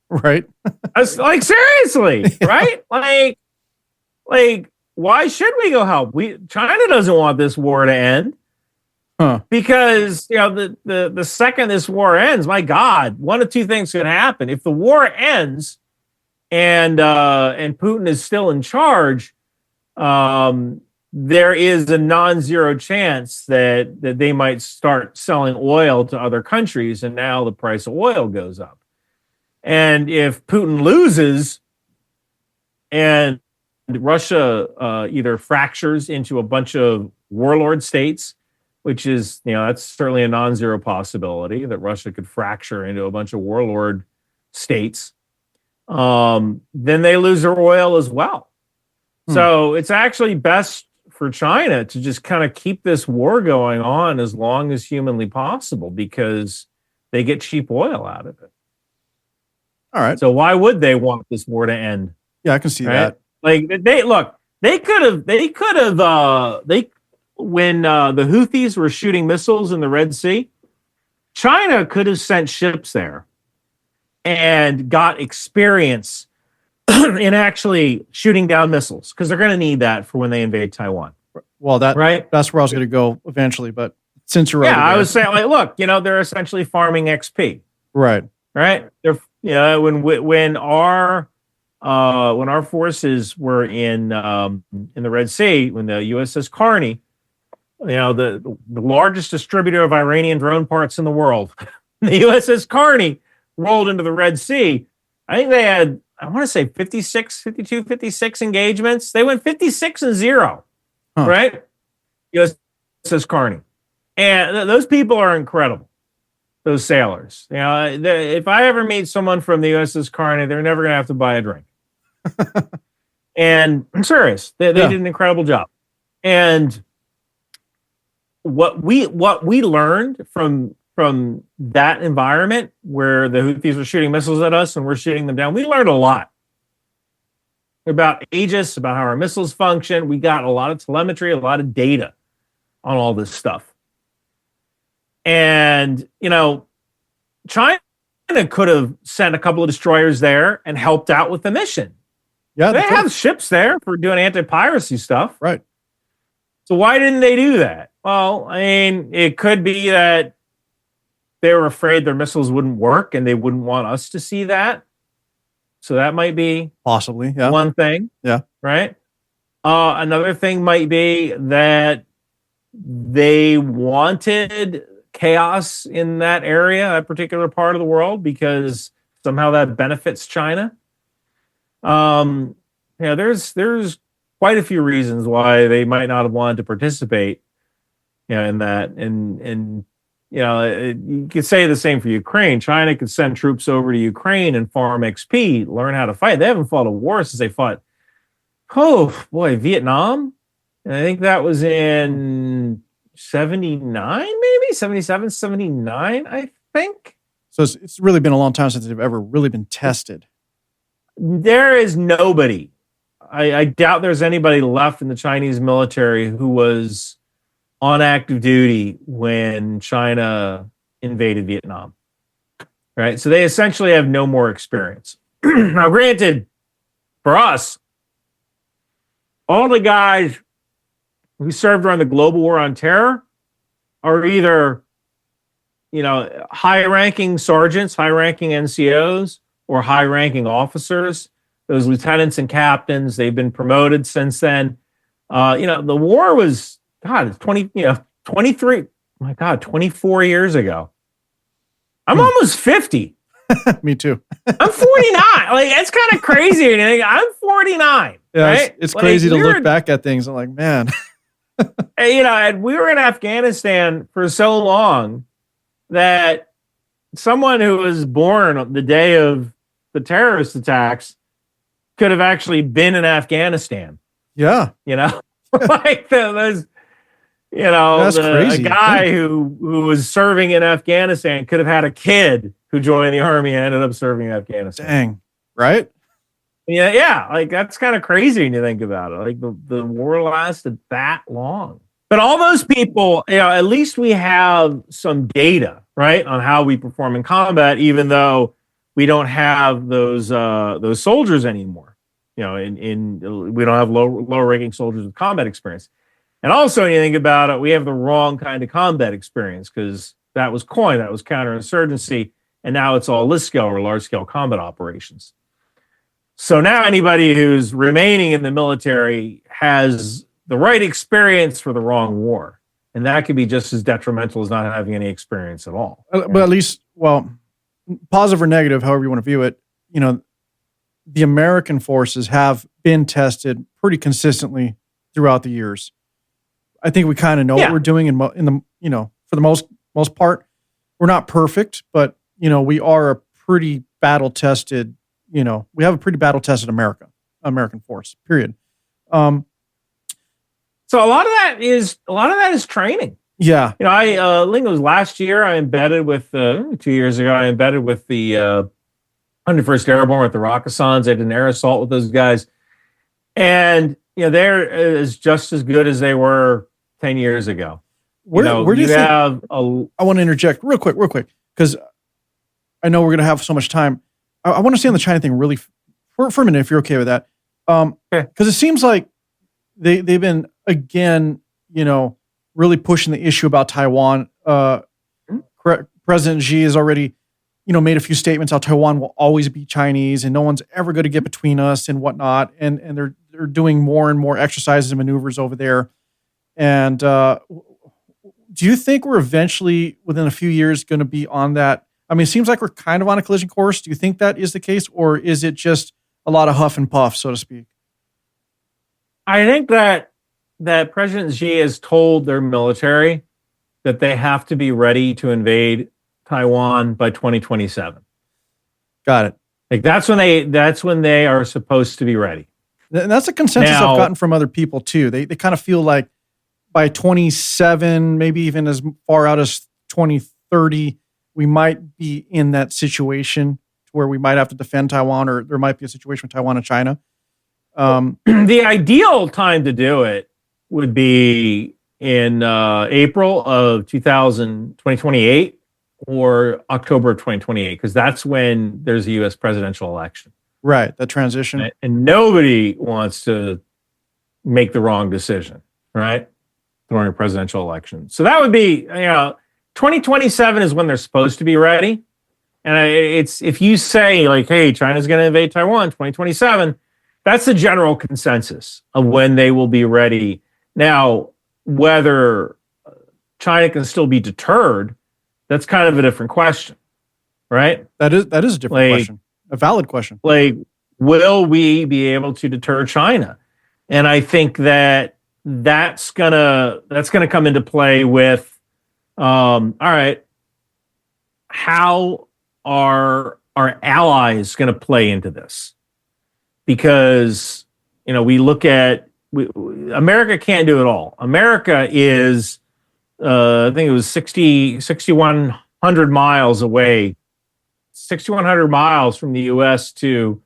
Speaker 2: Right.
Speaker 3: Like seriously, right? Like why should we go help? China doesn't want this war to end. Because the second this war ends, my God, one of two things could happen. If the war ends and Putin is still in charge, there is a non-zero chance that they might start selling oil to other countries, and now the price of oil goes up. And if Putin loses and Russia either fractures into a bunch of warlord states, which is, that's certainly a non-zero possibility that Russia could fracture into a bunch of warlord states, then they lose their oil as well. So it's actually best for China to just kind of keep this war going on as long as humanly possible, because they get cheap oil out of it.
Speaker 2: All right.
Speaker 3: So why would they want this war to end?
Speaker 2: Yeah, I can see that.
Speaker 3: Like they could have when the Houthis were shooting missiles in the Red Sea, China could have sent ships there and got experience in actually shooting down missiles, because they're going to need that for when they invade Taiwan.
Speaker 2: Well, that's where I was going to go eventually, but since you're
Speaker 3: I was saying, like, look, they're essentially farming XP.
Speaker 2: Right.
Speaker 3: They're when our forces were in the Red Sea, when the USS Carney, the largest distributor of Iranian drone parts in the world, the USS Carney rolled into the Red Sea. I think they had, I want to say 56 engagements. They went 56-0, right? USS Carney. And those people are incredible, those sailors. If I ever meet someone from the USS Carney, they're never going to have to buy a drink. And I'm serious. They did an incredible job. And what we learned from that environment where the Houthis are shooting missiles at us and we're shooting them down, we learned a lot about Aegis, about how our missiles function. We got a lot of telemetry, a lot of data on all this stuff. And, China could have sent a couple of destroyers there and helped out with the mission. Yeah, they have ships there for doing anti-piracy stuff.
Speaker 2: Right.
Speaker 3: So why didn't they do that? Well, I mean, it could be that they were afraid their missiles wouldn't work and they wouldn't want us to see that. So that might be
Speaker 2: possibly
Speaker 3: one thing.
Speaker 2: Yeah.
Speaker 3: Right. Another thing might be that they wanted chaos in that area, that particular part of the world, because somehow that benefits China. There's quite a few reasons why they might not have wanted to participate, in that. And you could say the same for Ukraine. China could send troops over to Ukraine and farm XP, learn how to fight. They haven't fought a war since they fought, Vietnam. And I think that was in 79, maybe 77, 79, I think.
Speaker 2: So it's really been a long time since they've ever really been tested.
Speaker 3: There is nobody. I doubt there's anybody left in the Chinese military who was on active duty when China invaded Vietnam. Right? So they essentially have no more experience. Now, granted, for us, all the guys who served during the global war on terror are either, high-ranking sergeants, high-ranking NCOs, or high-ranking officers. Those lieutenants and captains, they've been promoted since then. The war was, it's 23, 24 years ago. I'm almost 50.
Speaker 2: Me too.
Speaker 3: I'm 49. It's kind of crazy. I'm 49.
Speaker 2: Yeah,
Speaker 3: right?
Speaker 2: it's crazy to look back at things. I'm like, man.
Speaker 3: And we were in Afghanistan for so long that someone who was born on the day of the terrorist attacks could have actually been in Afghanistan.
Speaker 2: Yeah.
Speaker 3: Those,
Speaker 2: that's crazy.
Speaker 3: A guy who was serving in Afghanistan could have had a kid who joined the army and ended up serving in Afghanistan.
Speaker 2: Dang. Right?
Speaker 3: Yeah. That's kind of crazy when you think about it. The war lasted that long. But all those people, at least we have some data, right, on how we perform in combat, even though we don't have those soldiers anymore. We don't have lower ranking soldiers with combat experience. And also, when you think about it, we have the wrong kind of combat experience because that was COIN, that was counterinsurgency, and now it's all list scale or large scale combat operations. So now anybody who's remaining in the military has the right experience for the wrong war. And that could be just as detrimental as not having any experience at all.
Speaker 2: But at least, positive or negative, however you want to view it, the American forces have been tested pretty consistently throughout the years. I think we kind of know what we're doing in the for the most part. We're not perfect, but we are a pretty battle tested. We have a pretty battle tested American force. Period.
Speaker 3: So a lot of that is training.
Speaker 2: Yeah.
Speaker 3: I think it was last year I embedded with 2 years ago. I embedded with the 101st Airborne with the Rakkasans. I did an air assault with those guys, and they're as just as good as they were 10 years ago.
Speaker 2: Where do you think? I want to interject real quick, because I know we're going to have so much time. I want to stay on the China thing really for a minute, if you're okay with that. Because it seems like they've been again, really pushing the issue about Taiwan. President Xi has already, made a few statements how Taiwan will always be Chinese and no one's ever going to get between us and whatnot. And they're doing more and more exercises and maneuvers over there. And do you think we're eventually, within a few years, going to be on that? I mean, it seems like we're kind of on a collision course. Do you think that is the case, or is it just a lot of huff and puff, so to speak?
Speaker 3: I think that President Xi has told their military that they have to be ready to invade Taiwan by 2027.
Speaker 2: Got it.
Speaker 3: That's when they are supposed to be ready.
Speaker 2: And that's a consensus I've gotten from other people too. They kind of feel like by 27, maybe even as far out as 2030, we might be in that situation where we might have to defend Taiwan, or there might be a situation with Taiwan and China.
Speaker 3: The ideal time to do it would be in April of 2028 or October of 2028, because that's when there's a U.S. presidential election.
Speaker 2: Right, that transition.
Speaker 3: And nobody wants to make the wrong decision, right, during a presidential election. So that would be, 2027 is when they're supposed to be ready. And it's, if you say like, hey, China's going to invade Taiwan 2027, that's the general consensus of when they will be ready. Now, whether China can still be deterred, that's kind of a different question, right?
Speaker 2: That is a different question, a valid question.
Speaker 3: Like, will we be able to deter China? And I think that's gonna come into play with, all right, how are our allies going to play into this? Because we look at America can't do it all. America is, I think it was 6,100 miles away, 6,100 miles from the U.S. to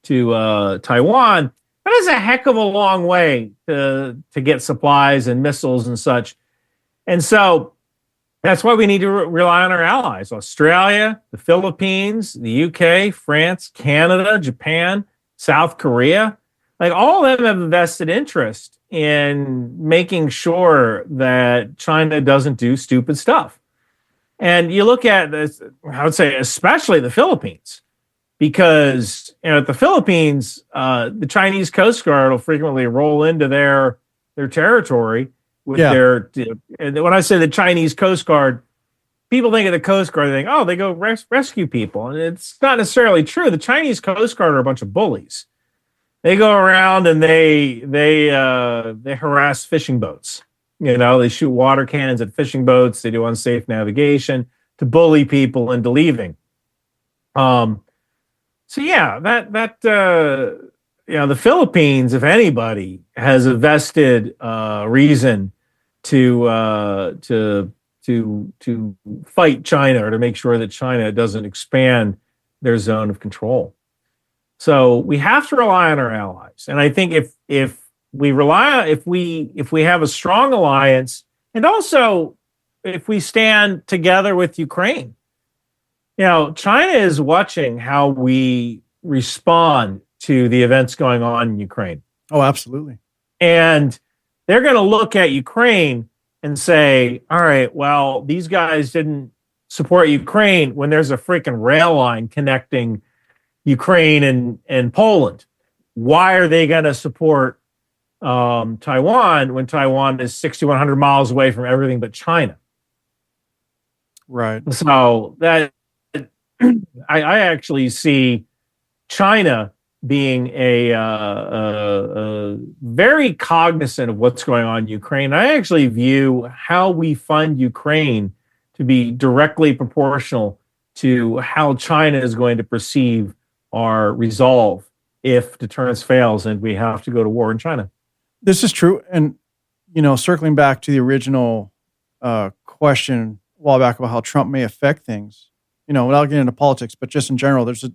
Speaker 3: Taiwan. That is a heck of a long way to get supplies and missiles and such. And so that's why we need to rely on our allies: Australia, the Philippines, the UK, France, Canada, Japan, South Korea. Like, all of them have a vested interest in making sure that China doesn't do stupid stuff. And you look at this, I would say, especially the Philippines, because the Philippines, the Chinese Coast Guard will frequently roll into their territory with their. And when I say the Chinese Coast Guard, people think of the Coast Guard, they think, oh, they go rescue people, and it's not necessarily true. The Chinese Coast Guard are a bunch of bullies. They go around and they harass fishing boats. They shoot water cannons at fishing boats. They do unsafe navigation to bully people into leaving. So yeah, the Philippines, if anybody, has a vested reason to fight China, or to make sure that China doesn't expand their zone of control. So we have to rely on our allies, and I think if we have a strong alliance, and also if we stand together with Ukraine, China is watching how we respond to the events going on in Ukraine.
Speaker 2: Oh, absolutely.
Speaker 3: And they're going to look at Ukraine and say, all right, well, these guys didn't support Ukraine when there's a freaking rail line connecting Ukraine and Poland. Why are they going to support Taiwan when Taiwan is 6,100 miles away from everything but China?
Speaker 2: Right.
Speaker 3: So that I actually see China being a very cognizant of what's going on in Ukraine. I actually view how we fund Ukraine to be directly proportional to how China is going to perceive our resolve if deterrence fails and we have to go to war in China.
Speaker 2: This is true. And, circling back to the original question a while back about how Trump may affect things, without getting into politics, but just in general, there's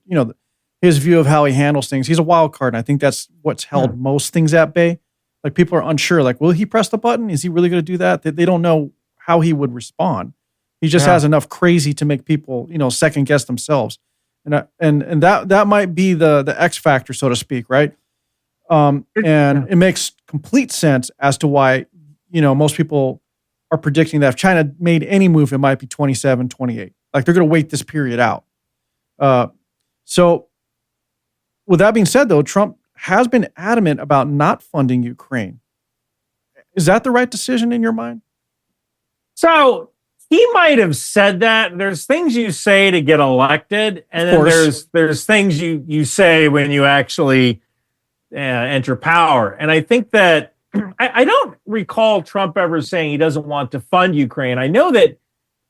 Speaker 2: his view of how he handles things. He's a wild card. And I think that's what's held most things at bay. Like, people are unsure, like, will he press the button? Is he really going to do that? They don't know how he would respond. He just has enough crazy to make people, second guess themselves. And that might be the X factor, so to speak, right? And it makes complete sense as to why, most people are predicting that if China made any move, it might be 27, 28. Like, they're going to wait this period out. So with that being said, though, Trump has been adamant about not funding Ukraine. Is that the right decision in your mind?
Speaker 3: So he might have said that. There's things you say to get elected, and then there's things you say when you actually enter power. And I think that I don't recall Trump ever saying he doesn't want to fund Ukraine. I know that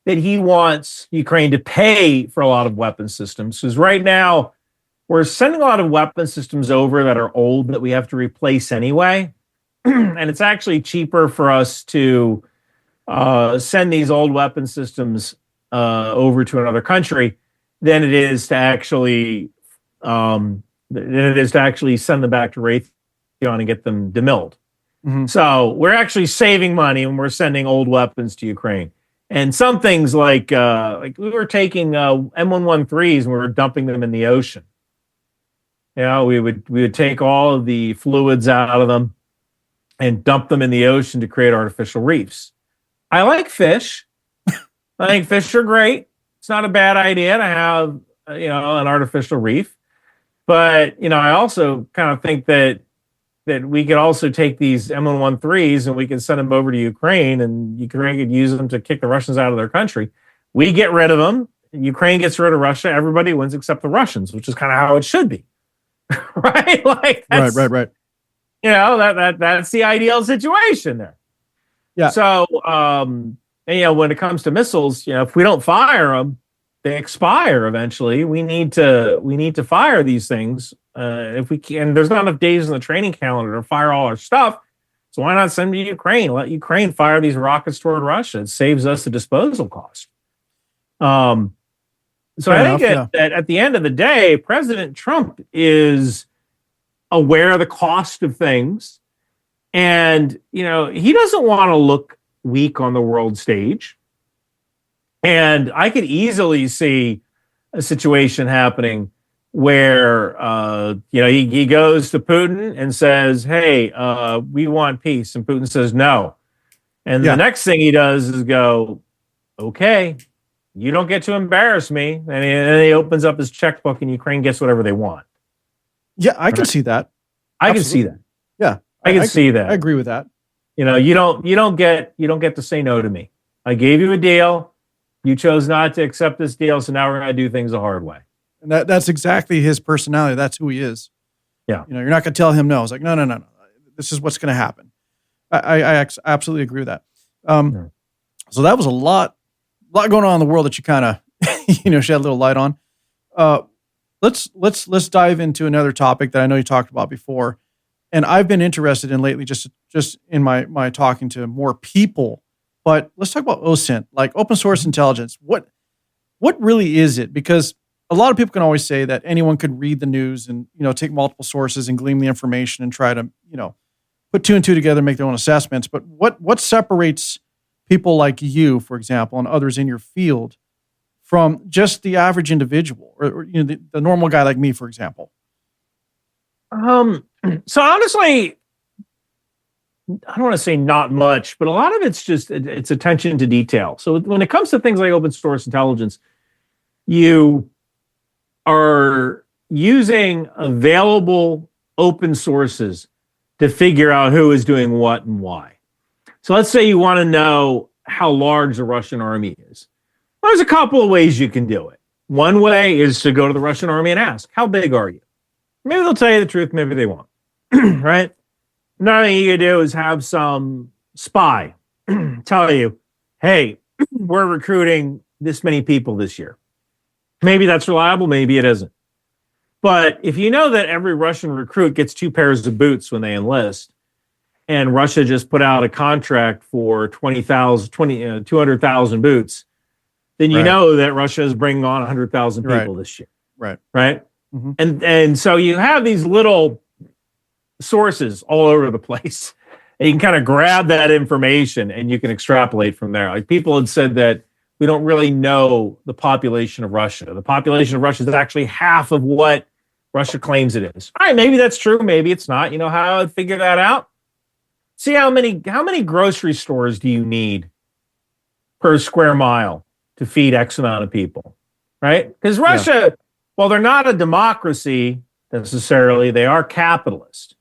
Speaker 3: he wants Ukraine to pay for a lot of weapon systems, because right now we're sending a lot of weapon systems over that are old that we have to replace anyway. And it's actually cheaper for us to send these old weapon systems over to another country than it is to actually send them back to Raytheon and get them demilled. Mm-hmm. So we're actually saving money when we're sending old weapons to Ukraine. And some things like we were taking M113s and we were dumping them in the ocean. We would take all of the fluids out of them and dump them in the ocean to create artificial reefs. I like fish. I think fish are great. It's not a bad idea to have, an artificial reef. But, I also kind of think that we could also take these M113s and we could send them over to Ukraine, and Ukraine could use them to kick the Russians out of their country. We get rid of them. Ukraine gets rid of Russia, everybody wins except the Russians, which is kind of how it should be. Right? Like
Speaker 2: right.
Speaker 3: That's the ideal situation there.
Speaker 2: Yeah.
Speaker 3: So, and, when it comes to missiles, if we don't fire them, they expire eventually. We need to fire these things if we can. There's not enough days in the training calendar to fire all our stuff. So why not send them to Ukraine? Let Ukraine fire these rockets toward Russia. It saves us the disposal cost. So I think that at the end of the day, President Trump is aware of the cost of things. And, he doesn't want to look weak on the world stage. And I could easily see a situation happening where, he goes to Putin and says, hey, we want peace. And Putin says, no. And the next thing he does is go, okay, you don't get to embarrass me. And then he opens up his checkbook and Ukraine gets whatever they want.
Speaker 2: Yeah, I can see that.
Speaker 3: I can see that.
Speaker 2: Yeah.
Speaker 3: I can see that.
Speaker 2: I agree with that.
Speaker 3: You don't get to say no to me. I gave you a deal. You chose not to accept this deal, so now we're going to do things the hard way.
Speaker 2: And that's exactly his personality. That's who he is.
Speaker 3: Yeah.
Speaker 2: You're not going to tell him no. It's like, no. This is what's going to happen. I absolutely agree with that. So that was a lot going on in the world that you kind of, shed a little light on. Let's dive into another topic that I know you talked about before, and I've been interested in lately, just in my talking to more people. But let's talk about OSINT, like open source intelligence. What really is it? Because a lot of people can always say that anyone could read the news and take multiple sources and glean the information and try to put two and two together, and make their own assessments. But what separates people like you, for example, and others in your field from just the average individual, or the normal guy like me, for example?
Speaker 3: So honestly, I don't want to say not much, but a lot of it's attention to detail. So when it comes to things like open source intelligence, you are using available open sources to figure out who is doing what and why. So let's say you want to know how large the Russian army is. Well, there's a couple of ways you can do it. One way is to go to the Russian army and ask, how big are you? Maybe they'll tell you the truth, maybe they won't. Right? Another thing you can do is have some spy tell you, hey, we're recruiting this many people this year. Maybe that's reliable, maybe it isn't. But if you know that every Russian recruit gets 2 pairs of boots when they enlist, and Russia just put out a contract for 200,000 boots, then you know that Russia is bringing on 100,000 people this year. Right. Mm-hmm. And so you have these little sources all over the place. And you can kind of grab that information and you can extrapolate from there. Like people had said that we don't really know the population of Russia. The population of Russia is actually half of what Russia claims it is. All right, maybe that's true, maybe it's not. You know how I'd figure that out? See how many grocery stores do you need per square mile to feed X amount of people, right? Because Russia, while they're not a democracy necessarily, they are capitalist.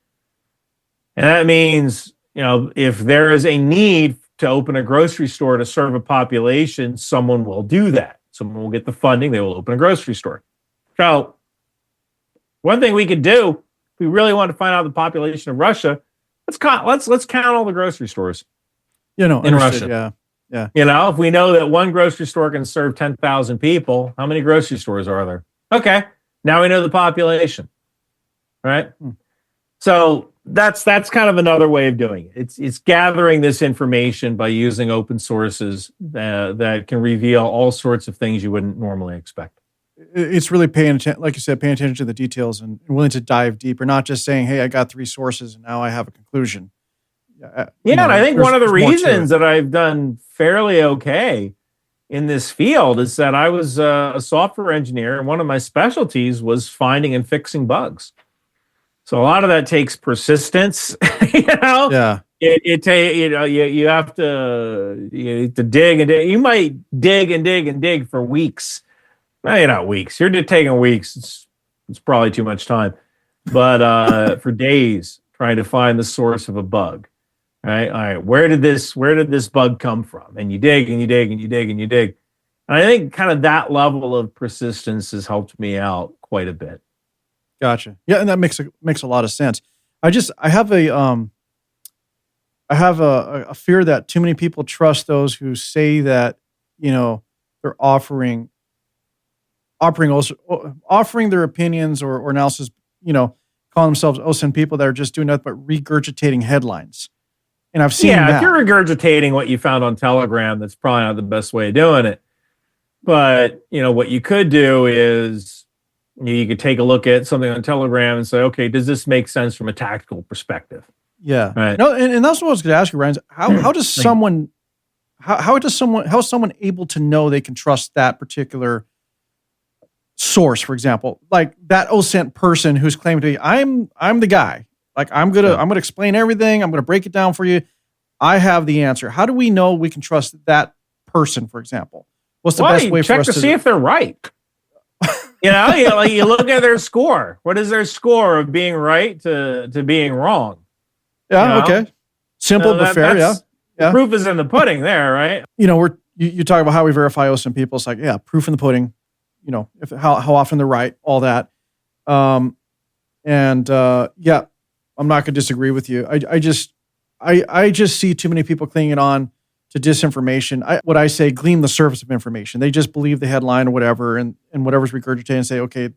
Speaker 3: And that means, if there is a need to open a grocery store to serve a population, someone will do that. Someone will get the funding, they will open a grocery store. So one thing we could do, if we really want to find out the population of Russia, let's count all the grocery stores in Russia. Yeah. If we know that one grocery store can serve 10,000 people, how many grocery stores are there? Okay, now we know the population, right? So that's kind of another way of doing it. It's gathering this information by using open sources that can reveal all sorts of things you wouldn't normally expect.
Speaker 2: It's really paying attention, like you said, paying attention to the details and willing to dive deeper, not just saying, hey, I got 3 sources and now I have a conclusion.
Speaker 3: And I think one of the reasons that I've done fairly okay in this field is that I was a software engineer, and one of my specialties was finding and fixing bugs. So a lot of that takes persistence, Yeah. You have to dig and dig. You might dig and dig and dig for weeks. Well, not weeks. You're taking weeks. It's probably too much time. But for days trying to find the source of a bug. Right? All right. Where did this bug come from? And you dig and you dig and you dig and you dig. And I think kind of that level of persistence has helped me out quite a bit.
Speaker 2: Gotcha. Yeah, and that makes a lot of sense. I have a fear that too many people trust those who say that, they're offering their opinions or analysis, call themselves OSINT people that are just doing nothing but regurgitating headlines. And I've seen that.
Speaker 3: If you're regurgitating what you found on Telegram, that's probably not the best way of doing it. But, what you could do is you could take a look at something on Telegram and say, okay, does this make sense from a tactical perspective?
Speaker 2: Yeah.
Speaker 3: Right.
Speaker 2: No, and that's what I was going to ask you, Ryan. How is someone able to know they can trust that particular source, for example, like that OSINT person who's claiming to be, I'm the guy. Like I'm gonna explain everything. I'm gonna break it down for you. I have the answer. How do we know we can trust that person, for example? What's the best way for us
Speaker 3: to see if they're right? You look at their score. What is their score of being right to being wrong?
Speaker 2: Yeah. Okay. Simple but fair. Yeah.
Speaker 3: The proof is in the pudding there, right?
Speaker 2: You talk about how we verify OSINT people. It's like, proof in the pudding. How often they're right, all that. I'm not going to disagree with you. I just see too many people clinging on to disinformation. What I say, gleam the surface of information. They just believe the headline or whatever, and whatever's regurgitated and say, okay,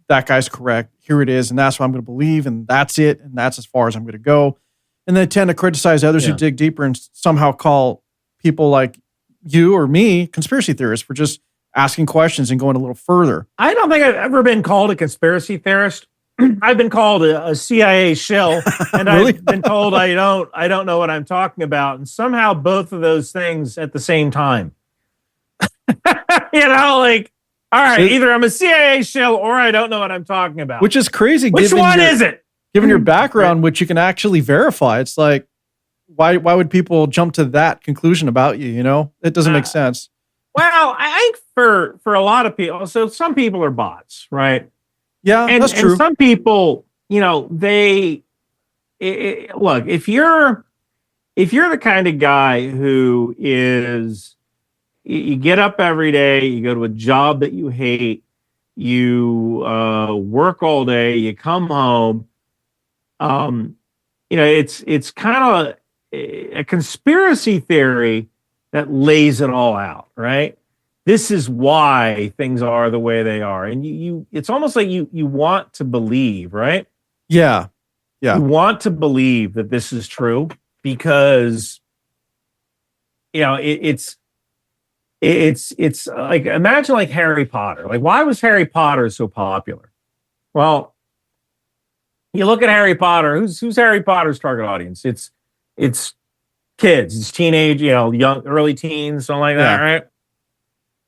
Speaker 2: that guy's correct. Here it is, and that's what I'm going to believe, and that's it, and that's as far as I'm going to go. And they tend to criticize others who dig deeper and somehow call people like you or me conspiracy theorists for just asking questions and going a little further.
Speaker 3: I don't think I've ever been called a conspiracy theorist. I've been called a CIA shill, and really? I've been told I don't know what I'm talking about, and somehow both of those things at the same time. All right, either I'm a CIA shill or I don't know what I'm talking about.
Speaker 2: Which is crazy.
Speaker 3: Which one is it?
Speaker 2: Given your background, which you can actually verify, it's like, why would people jump to that conclusion about you? It doesn't make sense.
Speaker 3: Well, I think for a lot of people, so some people are bots, right?
Speaker 2: Yeah, that's true.
Speaker 3: And some people, look, if you're the kind of guy who is, you get up every day, you go to a job that you hate, you work all day, you come home, it's kind of a conspiracy theory that lays it all out, right? This is why things are the way they are. And it's almost like you want to believe, right?
Speaker 2: Yeah. Yeah.
Speaker 3: You want to believe that this is true because, it's like, imagine like Harry Potter. Like, why was Harry Potter so popular? Well, you look at Harry Potter, who's Harry Potter's target audience? It's kids, it's teenage, young, early teens, something like that, right?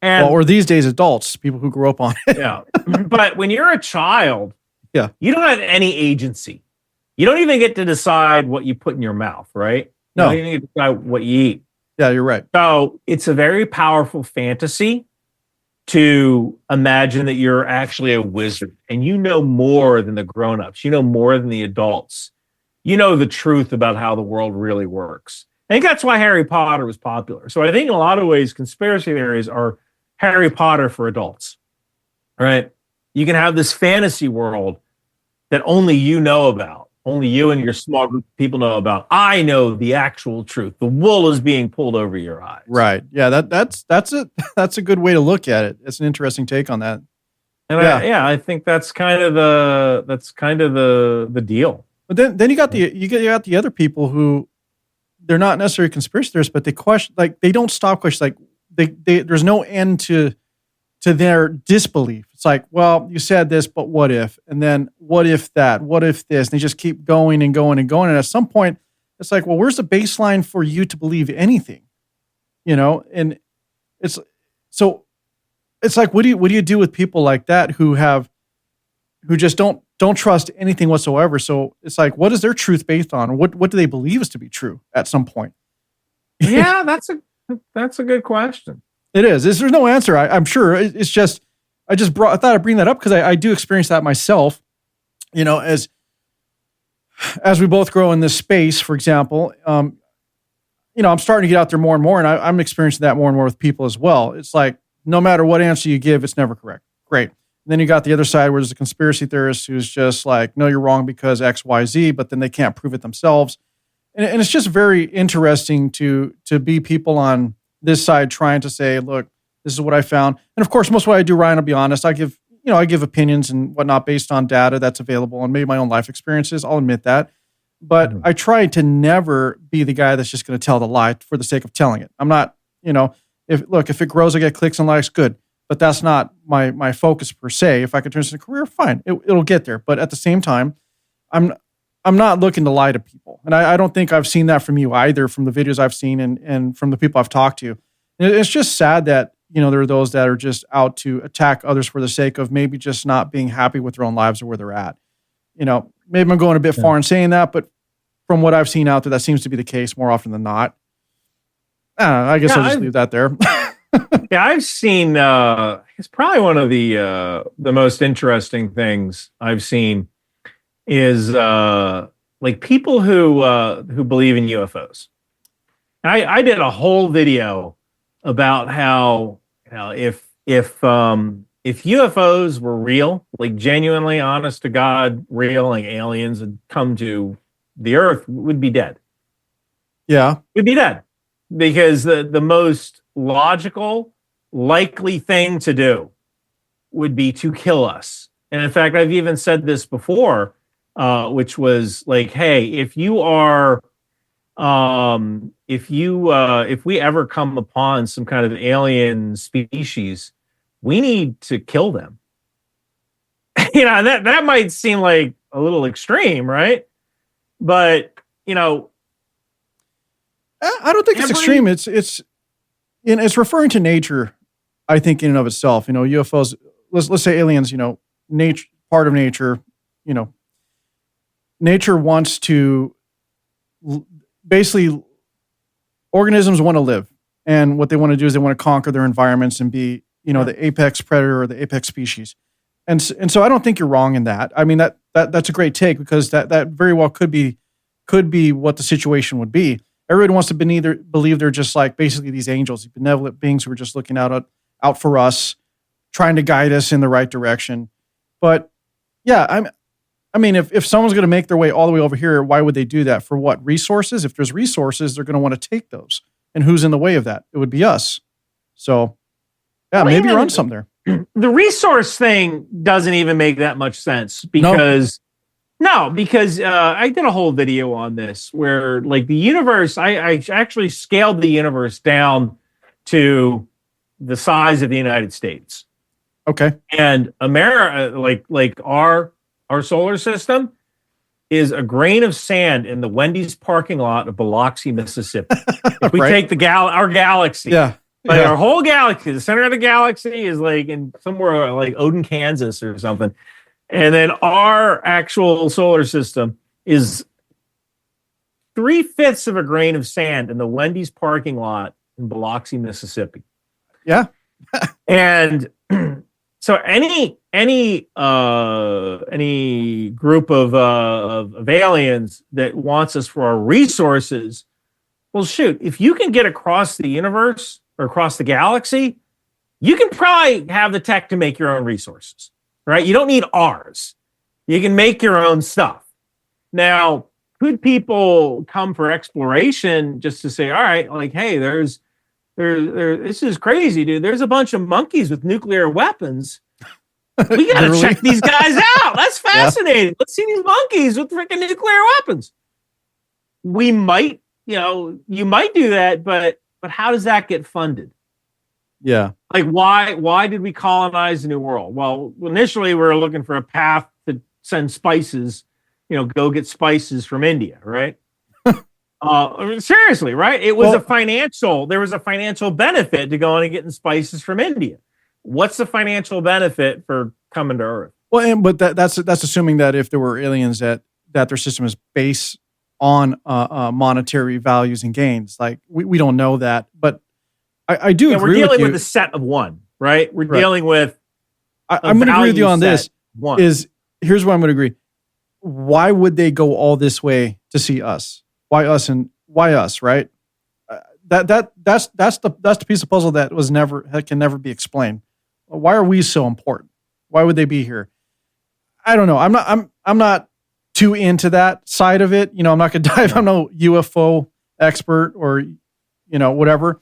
Speaker 2: Or these days, adults, people who grew up on it.
Speaker 3: Yeah. But when you're a child,
Speaker 2: you
Speaker 3: don't have any agency. You don't even get to decide what you put in your mouth, right?
Speaker 2: No.
Speaker 3: You don't even get to decide what you eat.
Speaker 2: Yeah, you're right.
Speaker 3: So it's a very powerful fantasy to imagine that you're actually a wizard and you know more than the grown-ups. You know more than the adults. You know the truth about how the world really works. I think that's why Harry Potter was popular. So I think in a lot of ways, conspiracy theories are Harry Potter for adults, right? You can have this fantasy world that only you know about, only you and your small group of people know about. I know the actual truth. The wool is being pulled over your eyes.
Speaker 2: Right. Yeah. That's a good way to look at it. It's an interesting take on that.
Speaker 3: And I think that's kind of the deal.
Speaker 2: But then you got the other people who they're not necessarily conspiracy theorists, but they question, like they don't stop questioning. Like there's no end to their disbelief. It's like, well, you said this, but what if? And then what if that? What if this? And they just keep going and going and going. And at some point, it's like, well, where's the baseline for you to believe anything? And it's like, what do you do with people like that who just don't trust anything whatsoever? So it's like, what is their truth based on? What do they believe is to be true at some point?
Speaker 3: Yeah, that's a good question.
Speaker 2: It is. There's no answer. I'm sure. It's just, I thought I'd bring that up because I do experience that myself. As we both grow in this space, for example, I'm starting to get out there more and more, and I'm experiencing that more and more with people as well. It's like no matter what answer you give, it's never correct. Great. And then you got the other side where there's a conspiracy theorist who's just like, no, you're wrong because X, Y, Z, but then they can't prove it themselves. And it's just very interesting to be people on this side trying to say, look, this is what I found. And of course, most of what I do, Ryan, I'll be honest, I give opinions and whatnot based on data that's available and maybe my own life experiences. I'll admit that. But I try to never be the guy that's just going to tell the lie for the sake of telling it. I'm not, if it grows, I get clicks and likes, good. But that's not my focus per se. If I could turn this into a career, fine, it'll get there. But at the same time, I'm not looking to lie to people. And I don't think I've seen that from you either, from the videos I've seen and from the people I've talked to. And it's just sad that, there are those that are just out to attack others for the sake of maybe just not being happy with their own lives or where they're at. Maybe I'm going a bit far in saying that, but from what I've seen out there, that seems to be the case more often than not. I guess I'll just leave that there.
Speaker 3: Yeah, I've seen. It's probably one of the most interesting things I've seen is like people who believe in UFOs. I did a whole video about how if UFOs were real, like genuinely, honest to God, real, like aliens had come to the Earth, we'd be dead.
Speaker 2: Yeah,
Speaker 3: we'd be dead because the most logical, likely thing to do would be to kill us. And in fact, I've even said this before, which was like, hey, if you are, if we ever come upon some kind of alien species, we need to kill them. That might seem like a little extreme, right? But I
Speaker 2: don't think it's extreme. It's referring to nature, I think, in and of itself. UFOs, let's say aliens, nature, part of nature, nature wants to basically, organisms want to live. And what they want to do is they want to conquer their environments and be, the apex predator or the apex species. And so I don't think you're wrong in that. I mean, that's a great take because that very well could be what the situation would be. Everybody wants to believe they're just like basically these angels, these benevolent beings who are just looking out for us, trying to guide us in the right direction. But yeah, I mean, if someone's going to make their way all the way over here, why would they do that? For what? Resources? If there's resources, they're going to want to take those. And who's in the way of that? It would be us. So yeah, maybe you're on something there.
Speaker 3: The resource thing doesn't even make that much sense because I did a whole video on this where like the universe, I actually scaled the universe down to the size of the United States.
Speaker 2: Okay.
Speaker 3: And America, like our solar system is a grain of sand in the Wendy's parking lot of Biloxi, Mississippi. If we take our galaxy.
Speaker 2: Yeah.
Speaker 3: Like our whole galaxy, the center of the galaxy is like in somewhere like Odin, Kansas or something. And then our actual solar system is 3/5 of a grain of sand in the Wendy's parking lot in Biloxi, Mississippi.
Speaker 2: Yeah.
Speaker 3: And so any group of aliens that wants us for our resources, well, shoot, if you can get across the universe or across the galaxy, you can probably have the tech to make your own resources, right? You don't need ours. You can make your own stuff. Now, could people come for exploration just to say, all right, like, hey, this is crazy, dude. There's a bunch of monkeys with nuclear weapons. We got to check these guys out. That's fascinating. Yeah. Let's see these monkeys with freaking nuclear weapons. We might, you might do that, but how does that get funded?
Speaker 2: Yeah.
Speaker 3: Like, why did we colonize the New World? Well, initially we were looking for a path to send spices, go get spices from India, right? Seriously, right? There was a financial benefit to going and getting spices from India. What's the financial benefit for coming to Earth?
Speaker 2: Well, but that's assuming that if there were aliens that their system is based on monetary values and gains. Like we don't know that, but I do agree with you.
Speaker 3: We're dealing with a set of one, right? We're dealing with.
Speaker 2: I'm going to agree with you on this. Here's where I'm going to agree. Why would they go all this way to see us? Why us, right? That's the piece of puzzle that can never be explained. Why are we so important? Why would they be here? I don't know. I'm not too into that side of it. I'm not going to dive. I'm no UFO expert or whatever.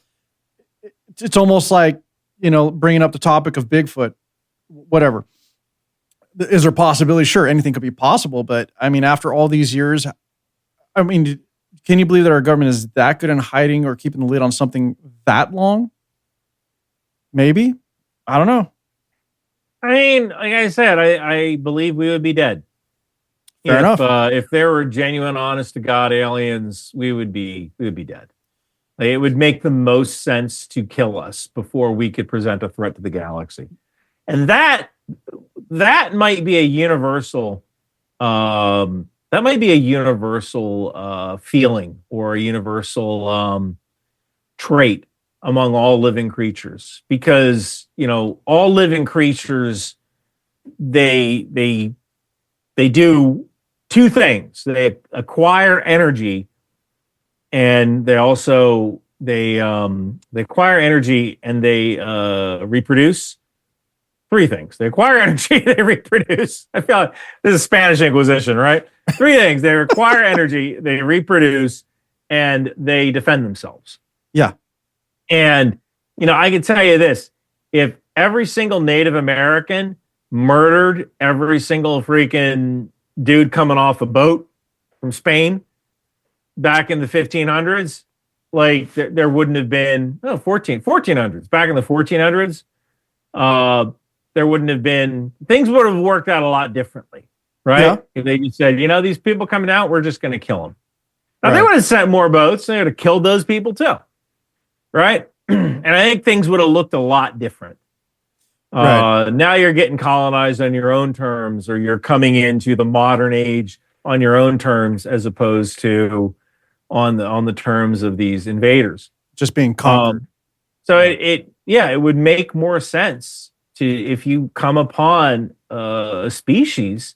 Speaker 2: It's almost like bringing up the topic of Bigfoot, whatever. Is there possibility? Sure, anything could be possible, but I mean, after all these years, I mean, can you believe that our government is that good in hiding or keeping the lid on something that long? Maybe. I don't know.
Speaker 3: I mean, like I said, I believe we would be dead.
Speaker 2: Fair enough.
Speaker 3: If there were genuine, honest to God aliens, we would be dead. Like, it would make the most sense to kill us before we could present a threat to the galaxy. And that might be a universal feeling or a universal trait among all living creatures, because all living creatures, they do two things. They acquire energy, and they acquire energy and they reproduce. Three things. They acquire energy, they reproduce. I feel like this is Spanish Inquisition, right? Three things. They acquire energy, they reproduce, and they defend themselves.
Speaker 2: Yeah.
Speaker 3: And, I can tell you this. If every single Native American murdered every single freaking dude coming off a boat from Spain back in the 1500s, like there wouldn't have been, 1400s. Back in the 1400s, there wouldn't have been, things would have worked out a lot differently, right?
Speaker 2: Yeah.
Speaker 3: If they just said, these people coming out, we're just going to kill them. Now,
Speaker 2: Right.
Speaker 3: They would have sent more boats. They would have killed those people too, right? And I think things would have looked a lot different.
Speaker 2: Right.
Speaker 3: Now you're getting colonized on your own terms, or you're coming into the modern age on your own terms, as opposed to on the terms of these invaders.
Speaker 2: Just being conquered.
Speaker 3: So it would make more sense if you come upon a species,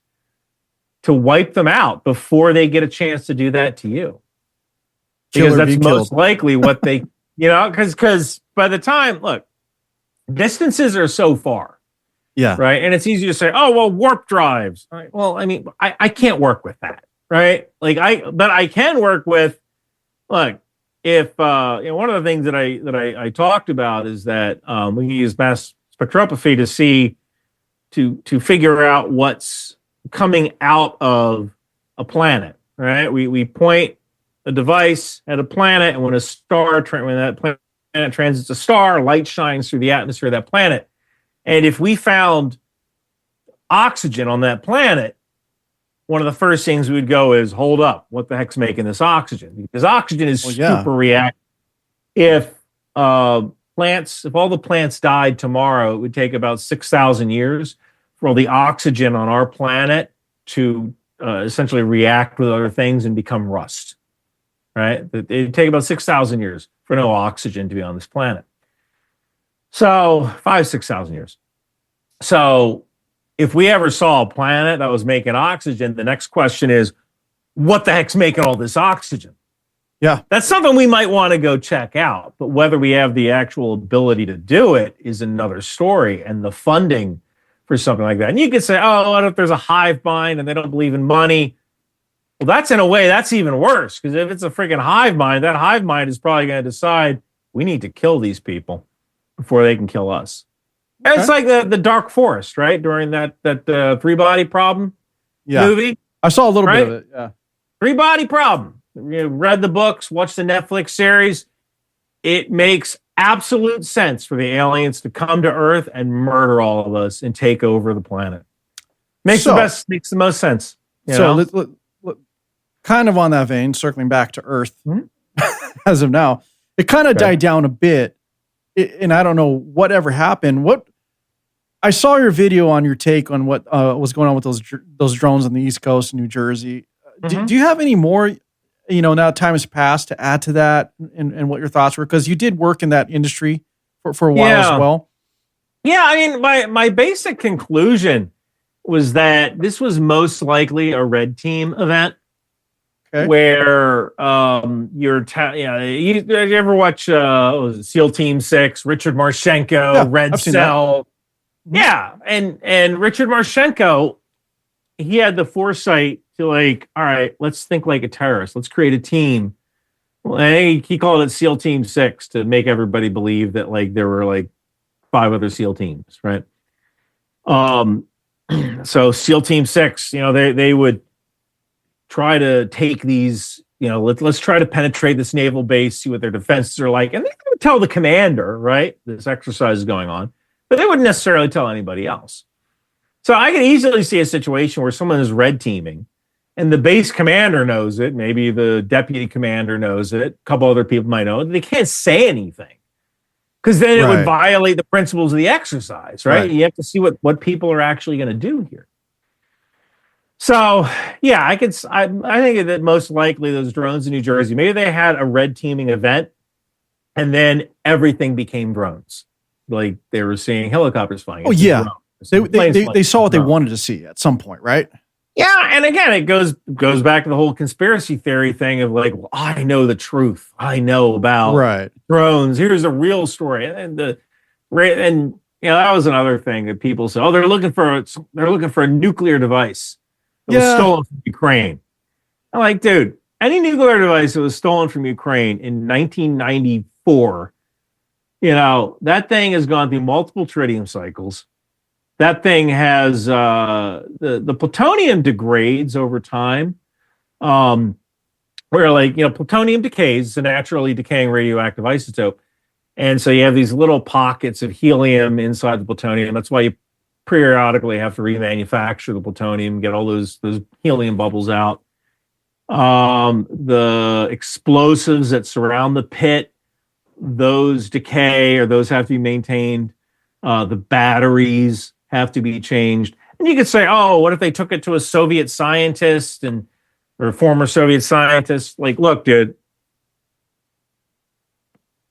Speaker 3: to wipe them out before they get a chance to do that to you. Because that's most likely what they, because by the time, look, distances are so far.
Speaker 2: Yeah.
Speaker 3: Right. And it's easy to say, oh, well, warp drives. All right, well, I mean, I can't work with that. Right. But I can work with, look, if, one of the things that I talked about is that we can use mass spectroscopy to see, to figure out what's coming out of a planet, right? We point a device at a planet, and when that planet transits a star, light shines through the atmosphere of that planet. And if we found oxygen on that planet, one of the first things we would go is, hold up, what the heck's making this oxygen? Because oxygen is super reactive. If all the plants died tomorrow, it would take about 6,000 years for all the oxygen on our planet to essentially react with other things and become rust, right? It'd take about 6,000 years for no oxygen to be on this planet. So 6,000 years. So if we ever saw a planet that was making oxygen, the next question is, what the heck's making all this oxygen?
Speaker 2: Yeah.
Speaker 3: That's something we might want to go check out. But whether we have the actual ability to do it is another story, and the funding for something like that. And you could say, oh, what if there's a hive mind and they don't believe in money? Well, that's, in a way, that's even worse, because if it's a freaking hive mind, that hive mind is probably going to decide, we need to kill these people before they can kill us. Okay. It's like the Dark Forest, right? During that three-body problem movie.
Speaker 2: I saw a little bit of it, yeah.
Speaker 3: Three-body problem. You read the books, watched the Netflix series. It makes absolute sense for the aliens to come to Earth and murder all of us and take over the planet. Makes the most sense.
Speaker 2: Kind of on that vein, circling back to Earth, as of now, it kind of died down a bit, and I don't know whatever happened. I saw your video on your take on what was going on with those drones on the East Coast in New Jersey. Do you have any more? Now time has passed, to add to that, and what your thoughts were, because you did work in that industry for a while as well.
Speaker 3: Yeah, I mean, my basic conclusion was that this was most likely a red team event. where you ever watch SEAL Team 6, Richard Marchenko, Red Cell? Yeah, and Richard Marchenko, he had the foresight to all right, let's think like a terrorist. Let's create a team. Well, he called it SEAL Team 6 to make everybody believe that there were 5 other SEAL teams, right? So SEAL Team 6, they would try to take these, let's try to penetrate this naval base, see what their defenses are like, and they would tell the commander, right, this exercise is going on, but they wouldn't necessarily tell anybody else. So I can easily see a situation where someone is red teaming, and the base commander knows it, maybe the deputy commander knows it, a couple other people might know it. They can't say anything because then it would violate the principles of the exercise, right? You have to see what people are actually going to do here. So, yeah, I think that most likely those drones in New Jersey, maybe they had a red teaming event and then everything became drones. Like they were seeing helicopters flying.
Speaker 2: Oh, yeah. They saw what they wanted to see at some point, right?
Speaker 3: Yeah, and again, it goes back to the whole conspiracy theory thing of well, I know the truth. I know about drones. Here's a real story, and that was another thing that people say. Oh, they're looking for a nuclear device that was stolen from Ukraine. I'm like, dude, any nuclear device that was stolen from Ukraine in 1994, that thing has gone through multiple tritium cycles. That thing has the plutonium degrades over time, where plutonium decays. It's a naturally decaying radioactive isotope, and so you have these little pockets of helium inside the plutonium. That's why you periodically have to remanufacture the plutonium, get all those helium bubbles out. The explosives that surround the pit, those decay, or those have to be maintained. The batteries have to be changed. And you could say, oh, what if they took it to a Soviet scientist or a former Soviet scientist? Look, dude,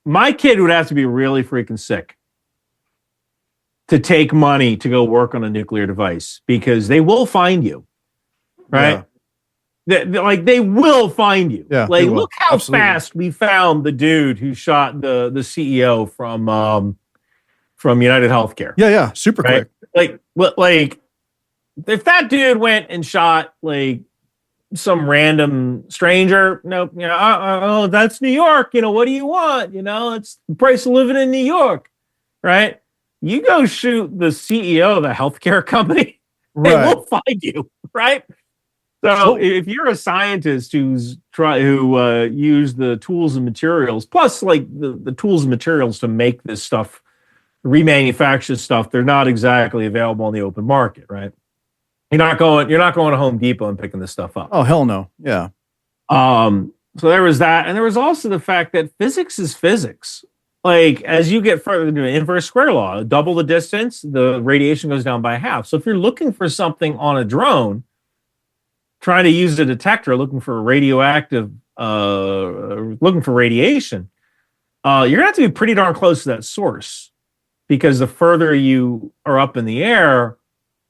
Speaker 3: my kid would have to be really freaking sick to take money to go work on a nuclear device, because they will find you, right? Yeah. They will find you. Yeah, look how fast we found the dude who shot the CEO from United Healthcare.
Speaker 2: Yeah, super quick.
Speaker 3: If that dude went and shot some random stranger, oh, that's New York. What do you want? It's the price of living in New York, right? You go shoot the CEO of a healthcare company, they will find you, right? So if you're a scientist who used the tools and materials, plus the tools and materials to make this stuff, remanufacture stuff, they're not exactly available on the open market, right? You're not going to Home Depot and picking this stuff up.
Speaker 2: Oh, hell no. Yeah.
Speaker 3: So there was that. And there was also the fact that physics is physics. As you get further into inverse square law, double the distance, the radiation goes down by half. So if you're looking for something on a drone, trying to use a detector, looking for radiation, you're going to have to be pretty darn close to that source. Because the further you are up in the air,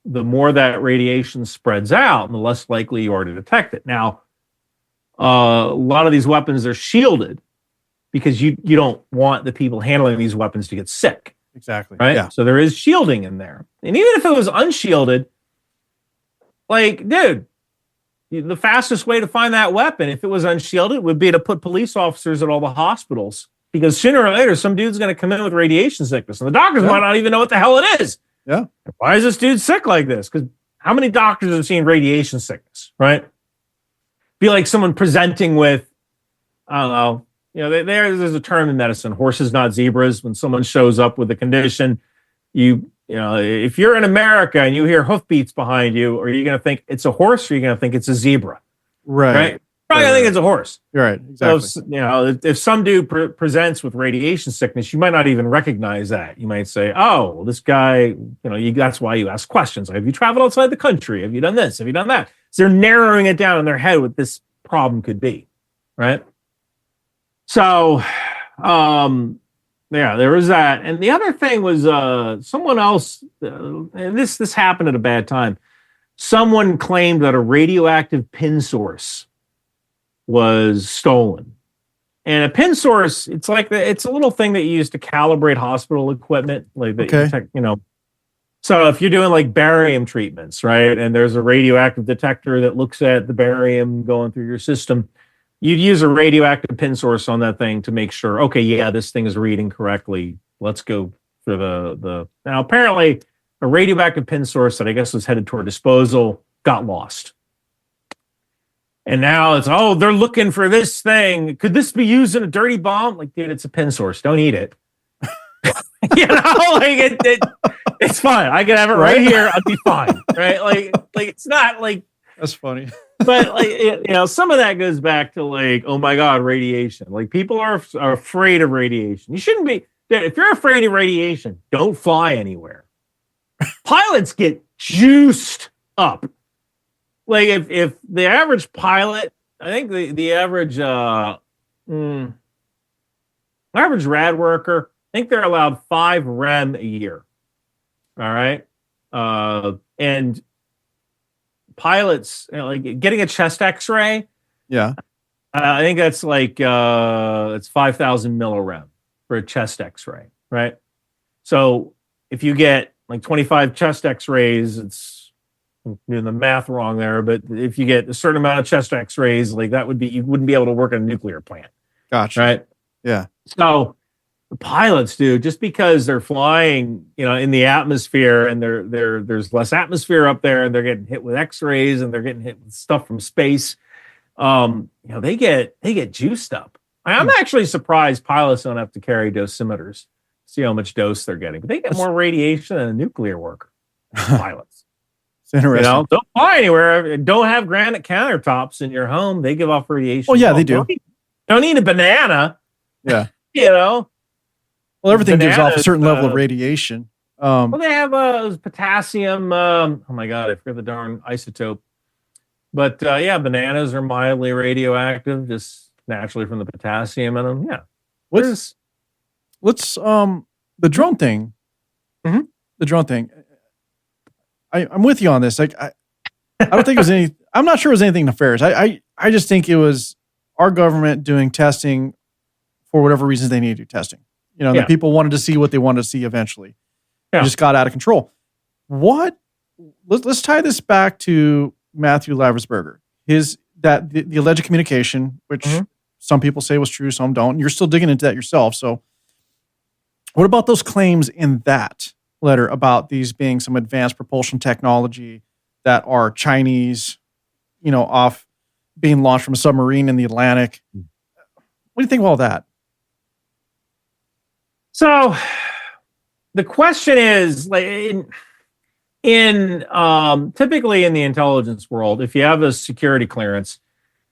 Speaker 3: the more that radiation spreads out, and the less likely you are to detect it. Now, a lot of these weapons are shielded because you don't want the people handling these weapons to get sick.
Speaker 2: Exactly.
Speaker 3: Right?
Speaker 2: Yeah.
Speaker 3: So there is shielding in there. And even if it was unshielded, dude, the fastest way to find that weapon, if it was unshielded, would be to put police officers at all the hospitals. Because sooner or later, some dude's going to come in with radiation sickness, and the doctors might not even know what the hell it is.
Speaker 2: Yeah.
Speaker 3: Why is this dude sick like this? Because how many doctors have seen radiation sickness, right? Be like someone presenting with, I don't know, there's a term in medicine, horses, not zebras. When someone shows up with a condition, if you're in America and you hear hoofbeats behind you, are you going to think it's a horse, or are you going to think it's a zebra?
Speaker 2: Right?
Speaker 3: Probably think it's a horse.
Speaker 2: You're right, exactly.
Speaker 3: So, if some dude presents with radiation sickness, you might not even recognize that. You might say, oh, well, this guy, that's why you ask questions. Have you traveled outside the country? Have you done this? Have you done that? So they're narrowing it down in their head what this problem could be, right? So, there was that. And the other thing was someone else, and this happened at a bad time. Someone claimed that a radioactive pin source was stolen. And a pin source, it's a little thing that you use to calibrate hospital equipment, like that
Speaker 2: Okay.
Speaker 3: detect, So if you're doing like barium treatments, right, and there's a radioactive detector that looks at the barium going through your system, you'd use a radioactive pin source on that thing to make sure, okay, yeah, this thing is reading correctly. Let's go for the. Now apparently, a radioactive pin source that I guess was headed toward disposal got lost. And now it's, they're looking for this thing. Could this be used in a dirty bomb? Like, dude, it's a pin source. Don't eat it. It's fine. I can have it right here. I'll be fine. Right? Like it's not like.
Speaker 2: That's funny.
Speaker 3: But some of that goes back to like, oh my God, radiation. Like people are afraid of radiation. You shouldn't be. If you're afraid of radiation, don't fly anywhere. Pilots get juiced up. Like if the average pilot, I think the average average rad worker, I think they're allowed 5 REM a year. All right, and pilots like getting a chest X-ray.
Speaker 2: Yeah,
Speaker 3: I think that's like it's 5,000 millirem for a chest X-ray, right? So if you get like 25 chest X-rays, I'm doing the math wrong there, but if you get a certain amount of chest X-rays, like that would be, you wouldn't be able to work in a nuclear plant.
Speaker 2: Gotcha.
Speaker 3: Right?
Speaker 2: Yeah.
Speaker 3: So the pilots, dude, just because they're flying, in the atmosphere and there's less atmosphere up there and they're getting hit with X-rays and they're getting hit with stuff from space, they get juiced up. I'm actually surprised pilots don't have to carry dosimeters, see how much dose they're getting, but they get more radiation than a nuclear worker. Pilots.
Speaker 2: It's interesting.
Speaker 3: Don't fly anywhere. Don't have granite countertops in your home. They give off radiation.
Speaker 2: Oh yeah, they do.
Speaker 3: Don't eat a banana.
Speaker 2: Yeah.
Speaker 3: Well,
Speaker 2: everything gives off a certain level of radiation.
Speaker 3: Well, they have potassium. Oh my God, I forget the darn isotope. But bananas are mildly radioactive, just naturally from the potassium in them. Yeah.
Speaker 2: Let's the drone thing.
Speaker 3: Mm-hmm.
Speaker 2: The drone thing. I'm with you on this. Like I don't think it was any. I'm not sure it was anything nefarious. I just think it was our government doing testing for whatever reasons they needed to do testing. The people wanted to see what they wanted to see eventually. It just got out of control. Let's tie this back to Matthew Laversberger. The alleged communication, which some people say was true, some don't. You're still digging into that yourself. So what about those claims in that letter about these being some advanced propulsion technology that are Chinese, off being launched from a submarine in the Atlantic? What do you think of all that?
Speaker 3: So the question is, like, in typically in the intelligence world, if you have a security clearance,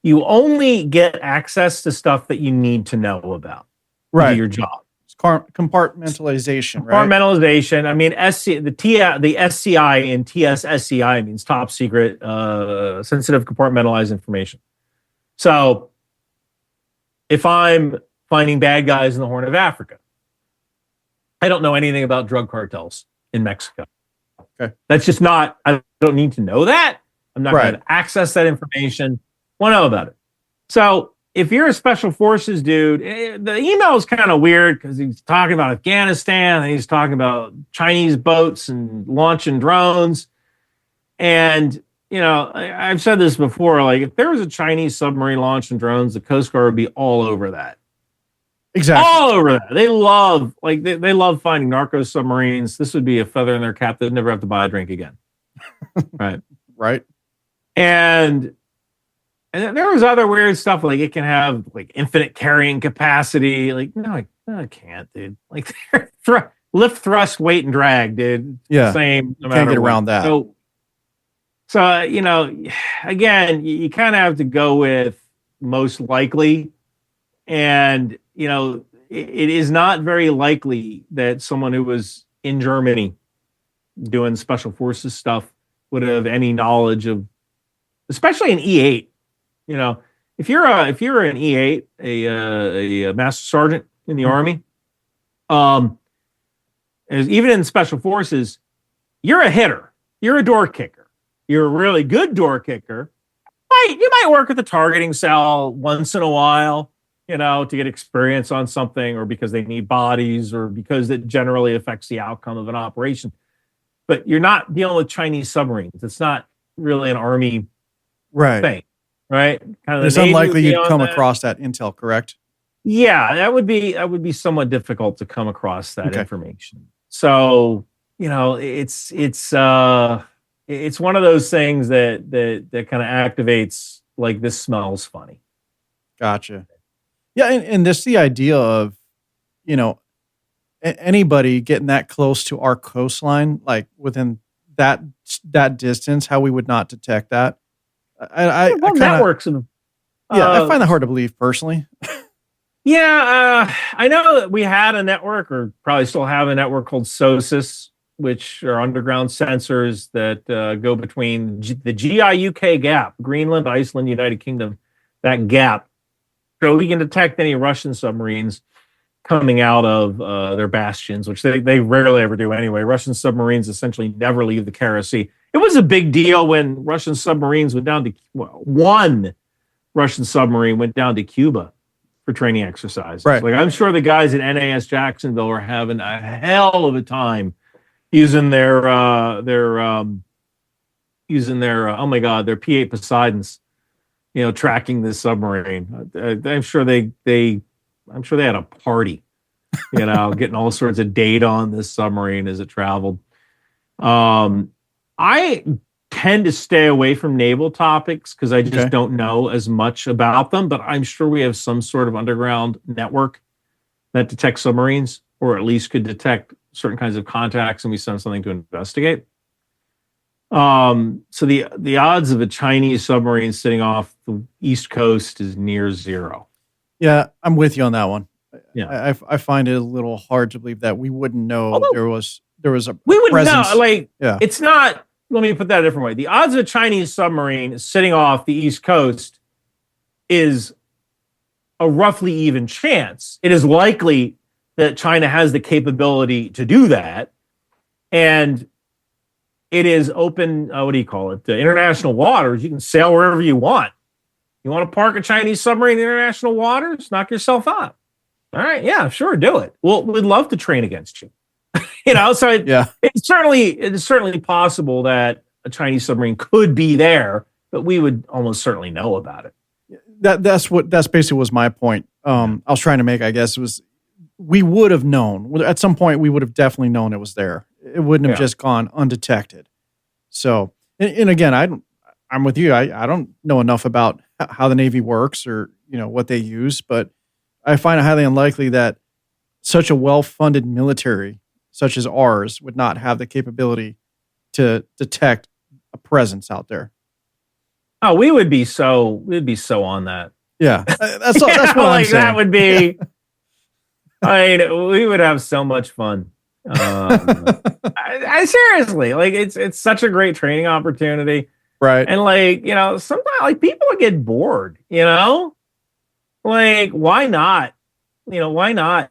Speaker 3: you only get access to stuff that you need to know about.
Speaker 2: Right.
Speaker 3: To do your job.
Speaker 2: It's compartmentalization, right?
Speaker 3: Compartmentalization. I mean, the SCI in TSSCI means top secret, sensitive compartmentalized information. So if I'm finding bad guys in the Horn of Africa, I don't know anything about drug cartels in Mexico.
Speaker 2: Okay.
Speaker 3: That's just not, I don't need to know that. I'm not going to access that information. Want to know about it. So if you're a special forces dude, the email is kind of weird because he's talking about Afghanistan and he's talking about Chinese boats and launching drones. And, I've said this before, like if there was a Chinese submarine launching drones, the Coast Guard would be all over that.
Speaker 2: Exactly.
Speaker 3: All over that. They love, they love finding narco submarines. This would be a feather in their cap. They'd never have to buy a drink again. Right.
Speaker 2: Right. And
Speaker 3: there was other weird stuff, like it can have like infinite carrying capacity. Like, no, it can't, dude. Like lift, thrust, weight, and drag, dude.
Speaker 2: Yeah.
Speaker 3: Same. No
Speaker 2: Can't get around that.
Speaker 3: So again, you kind of have to go with most likely. And, it is not very likely that someone who was in Germany doing special forces stuff would have any knowledge of, especially an E8. If you're an E8, a master sergeant in the Army, even in special forces, you're a hitter. You're a door kicker. You're a really good door kicker, you might work at the targeting cell once in a while, to get experience on something, or because they need bodies, or because it generally affects the outcome of an operation. But you're not dealing with Chinese submarines. It's not really an Army thing, right? Kind of
Speaker 2: it's unlikely you'd come across that intel, correct?
Speaker 3: Yeah, that would be somewhat difficult to come across that information. So, it's one of those things that kind of activates, like, this smells funny.
Speaker 2: Gotcha. Yeah, and this the idea of, anybody getting that close to our coastline, like within that distance, how we would not detect that.
Speaker 3: Networks.
Speaker 2: I find that hard to believe personally.
Speaker 3: Yeah, I know that we had a network, or probably still have a network, called SOSIS, which are underground sensors that go between the GIUK gap, Greenland, Iceland, United Kingdom, that gap. So we can detect any Russian submarines coming out of their bastions, which they rarely ever do anyway. Russian submarines essentially never leave the Kara Sea. It was a big deal when Russian submarines went down to, one Russian submarine went down to Cuba for training exercises.
Speaker 2: Right.
Speaker 3: Like, I'm sure the guys at NAS Jacksonville were having a hell of a time using their P-8 Poseidons, tracking this submarine. I'm sure they had a party, getting all sorts of data on this submarine as it traveled. I tend to stay away from naval topics because I just don't know as much about them, but I'm sure we have some sort of underground network that detects submarines, or at least could detect certain kinds of contacts, and we send something to investigate. So the odds of a Chinese submarine sitting off the East Coast is near zero.
Speaker 2: Yeah, I'm with you on that one.
Speaker 3: Yeah,
Speaker 2: I find it a little hard to believe that we wouldn't know there was a
Speaker 3: we would
Speaker 2: presence.
Speaker 3: Know. It's not. Let me put that a different way. The odds of a Chinese submarine sitting off the East Coast is a roughly even chance. It is likely that China has the capability to do that, and it is open. What do you call it? The international waters. You can sail wherever you want. You want to park a Chinese submarine in international waters? Knock yourself out. All right, yeah, sure, do it. Well, we'd love to train against you. So it's certainly possible that a Chinese submarine could be there, but we would almost certainly know about it.
Speaker 2: That's basically was my point. I was trying to make, I guess, was we would have known at some point. We would have definitely known it was there. It wouldn't have just gone undetected. So, and again, I'm with you. I don't know enough about how the Navy works or what they use, but I find it highly unlikely that such a well-funded military such as ours would not have the capability to detect a presence out there.
Speaker 3: Oh, we'd be so on that.
Speaker 2: Yeah, that's what I'm saying.
Speaker 3: That would be. We would have so much fun. I seriously, it's such a great training opportunity,
Speaker 2: right?
Speaker 3: And sometimes people get bored. Why not? Why not?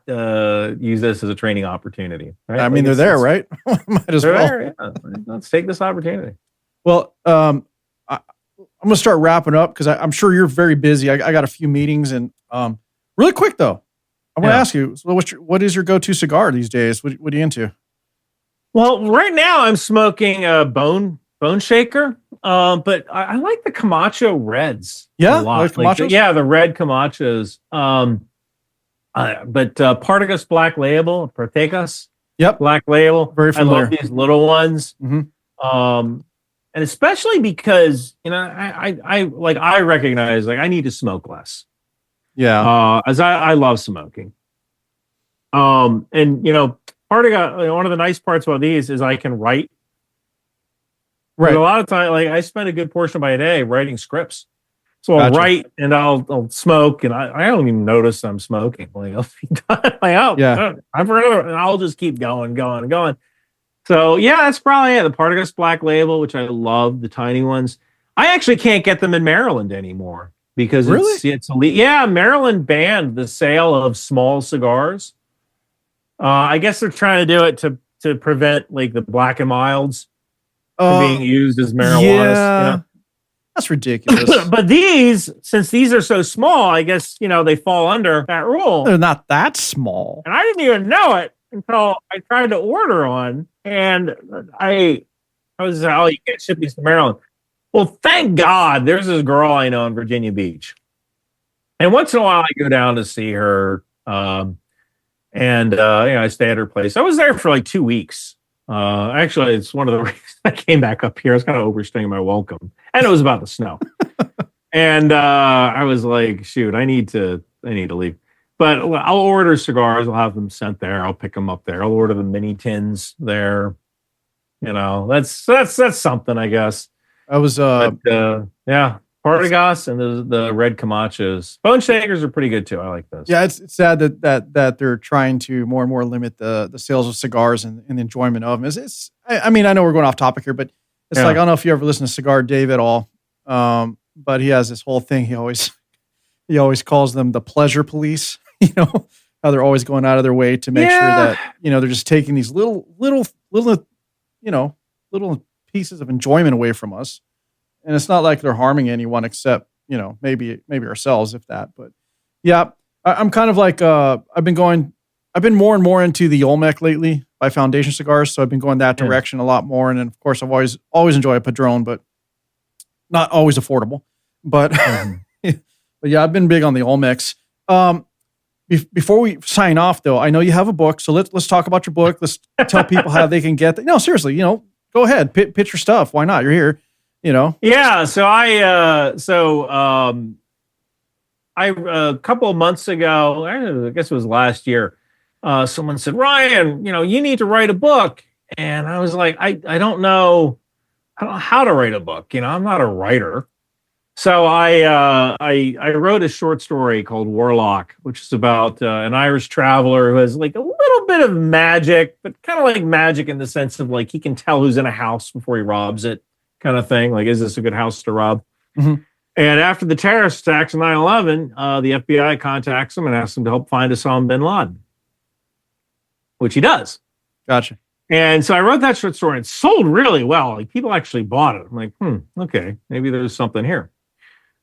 Speaker 3: Use this as a training opportunity. Right?
Speaker 2: I mean, they're there, right? Might as well.
Speaker 3: There, yeah. Let's take this opportunity.
Speaker 2: Well, I'm going to start wrapping up because I'm sure you're very busy. I got a few meetings, and really quick though, I want to ask you, so what is your go-to cigar these days? What are you into?
Speaker 3: Well, right now I'm smoking a bone shaker, but I like the Camacho Reds.
Speaker 2: Yeah,
Speaker 3: a lot. The red Camachos. But Partagas Black Label, Partagas.
Speaker 2: Yep.
Speaker 3: Black Label.
Speaker 2: Very familiar.
Speaker 3: I love these little ones.
Speaker 2: Mm-hmm.
Speaker 3: And especially because, I recognize, I need to smoke less.
Speaker 2: Yeah.
Speaker 3: As I love smoking. And, Partagas, one of the nice parts about these is I can write.
Speaker 2: Right.
Speaker 3: A lot of time, I spend a good portion of my day writing scripts. So I'll write and I'll smoke, and I don't even notice I'm smoking. I'll be done. I'm for another, and I'll just keep going. So that's probably it. The Partagas Black Label, which I love, the tiny ones. I actually can't get them in Maryland anymore because it's Maryland banned the sale of small cigars. I guess they're trying to do it to prevent the black and milds from being used as marijuana.
Speaker 2: That's ridiculous.
Speaker 3: But since these are so small, I guess, they fall under that rule.
Speaker 2: They're not that small.
Speaker 3: And I didn't even know it until I tried to order one. And I was, you can't ship these to Maryland. Well, thank God there's this girl I know in Virginia Beach. And once in a while I go down to see her. I stay at her place. I was there for like 2 weeks. Actually, it's one of the reasons I came back up here. I was kind of overstaying my welcome. And it was about to snow. And I was like, shoot, I need to leave. But I'll order cigars. I'll have them sent there. I'll pick them up there. I'll order the mini tins there. That's something, I guess.
Speaker 2: I was
Speaker 3: Partagas and the red Camachos. Bone shakers are pretty good too. I like those.
Speaker 2: Yeah, it's sad that they're trying to more and more limit the sales of cigars and the enjoyment of them. I know we're going off topic here, but it's like, I don't know if you ever listen to Cigar Dave at all, but he has this whole thing. He always calls them the pleasure police. How they're always going out of their way to make sure that they're just taking these little pieces of enjoyment away from us. And it's not like they're harming anyone except, maybe ourselves, if that. But yeah, I'm kind of like, I've been more and more into the Olmec lately by Foundation Cigars. So I've been going that direction a lot more. And then, of course, I've always enjoyed a Padron, but not always affordable. But, but yeah, I've been big on the Olmecs. Before we sign off, though, I know you have a book. So let's talk about your book. Let's tell people how they can get No, seriously, go ahead. Pitch your stuff. Why not? You're here.
Speaker 3: Yeah. So I a couple of months ago, I guess it was last year, someone said, Ryan, you need to write a book. And I was like, I don't know how to write a book. I'm not a writer. So I wrote a short story called Warlock, which is about an Irish traveler who has like a little bit of magic, but kind of like magic in the sense of like he can tell who's in a house before he robs it. Kind of thing. Like, is this a good house to rob? Mm-hmm. And after the terrorist attacks of 9/11, the FBI contacts him and asks him to help find Osama bin Laden, which he does.
Speaker 2: Gotcha.
Speaker 3: And so I wrote that short story and it sold really well. Like, people actually bought it. I'm like, okay, maybe there's something here.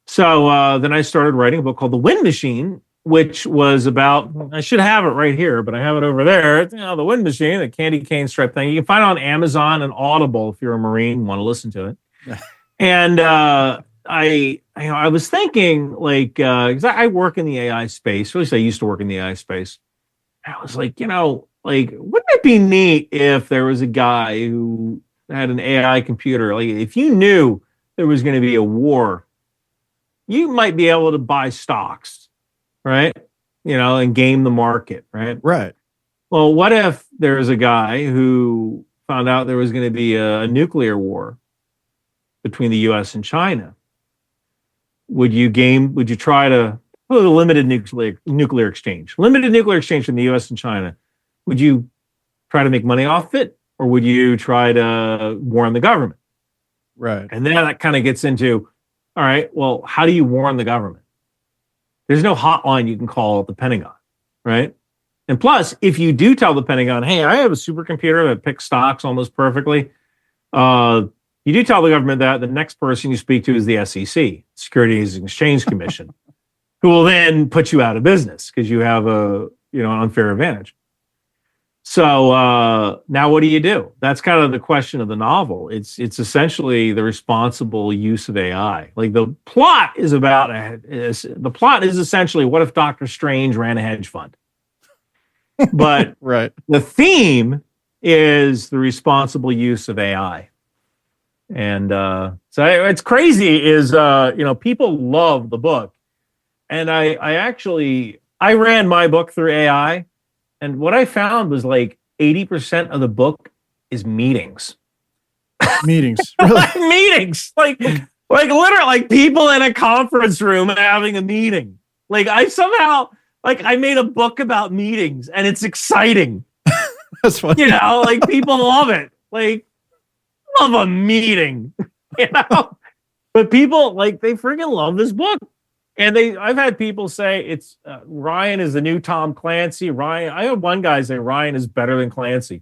Speaker 3: So then I started writing a book called The Wind Machine, which was about, I should have it right here, but I have it over there. It's, The Wind Machine, the candy cane stripe thing. You can find it on Amazon and Audible if you're a Marine and want to listen to it. And I was thinking, like, because I work in the AI space, or at least I used to work in the AI space. I was like, like, wouldn't it be neat if there was a guy who had an AI computer? Like, if you knew there was going to be a war, you might be able to buy stocks. Right? And game the market, right?
Speaker 2: Right.
Speaker 3: Well, what if there's a guy who found out there was going to be a nuclear war between the US and China? Would you try to limited nuclear exchange from the US and China? Would you try to make money off it, or would you try to warn the government?
Speaker 2: Right.
Speaker 3: And then that kind of gets into, all right, well, how do you warn the government? There's no hotline you can call the Pentagon, right? And plus, if you do tell the Pentagon, hey, I have a supercomputer that picks stocks almost perfectly, you do tell the government that, the next person you speak to is the SEC, Securities and Exchange Commission, who will then put you out of business because you have an unfair advantage. So now what do you do? That's kind of the question of the novel. It's essentially the responsible use of AI. Like, the plot is essentially, what if Dr. Strange ran a hedge fund? But
Speaker 2: right.
Speaker 3: The theme is the responsible use of AI. And so it's crazy is, people love the book. And I ran my book through AI. And what I found was like 80% of the book is meetings.
Speaker 2: Meetings. Really?
Speaker 3: Meetings. Like literally, like people in a conference room having a meeting. Like, I made a book about meetings and it's exciting.
Speaker 2: That's funny.
Speaker 3: Like, people love it. Like, love a meeting. But people, like, they freaking love this book. And I've had people say it's Ryan is the new Tom Clancy. I had one guy say Ryan is better than Clancy.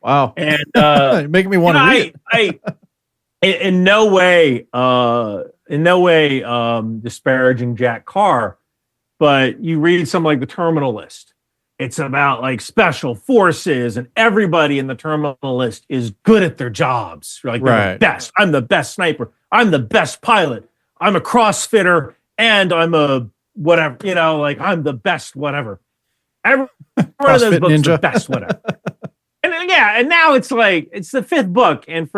Speaker 2: Wow.
Speaker 3: And
Speaker 2: making me want to read it.
Speaker 3: In no way in no way disparaging Jack Carr, but you read something like the Terminal List. It's about like special forces, and everybody in the Terminal List is good at their jobs. Like they're the best. I'm the best sniper. I'm the best pilot. I'm a CrossFitter, and I'm a whatever. Like I'm the best whatever. Every one of those books is the best whatever. and now it's like it's the fifth book, and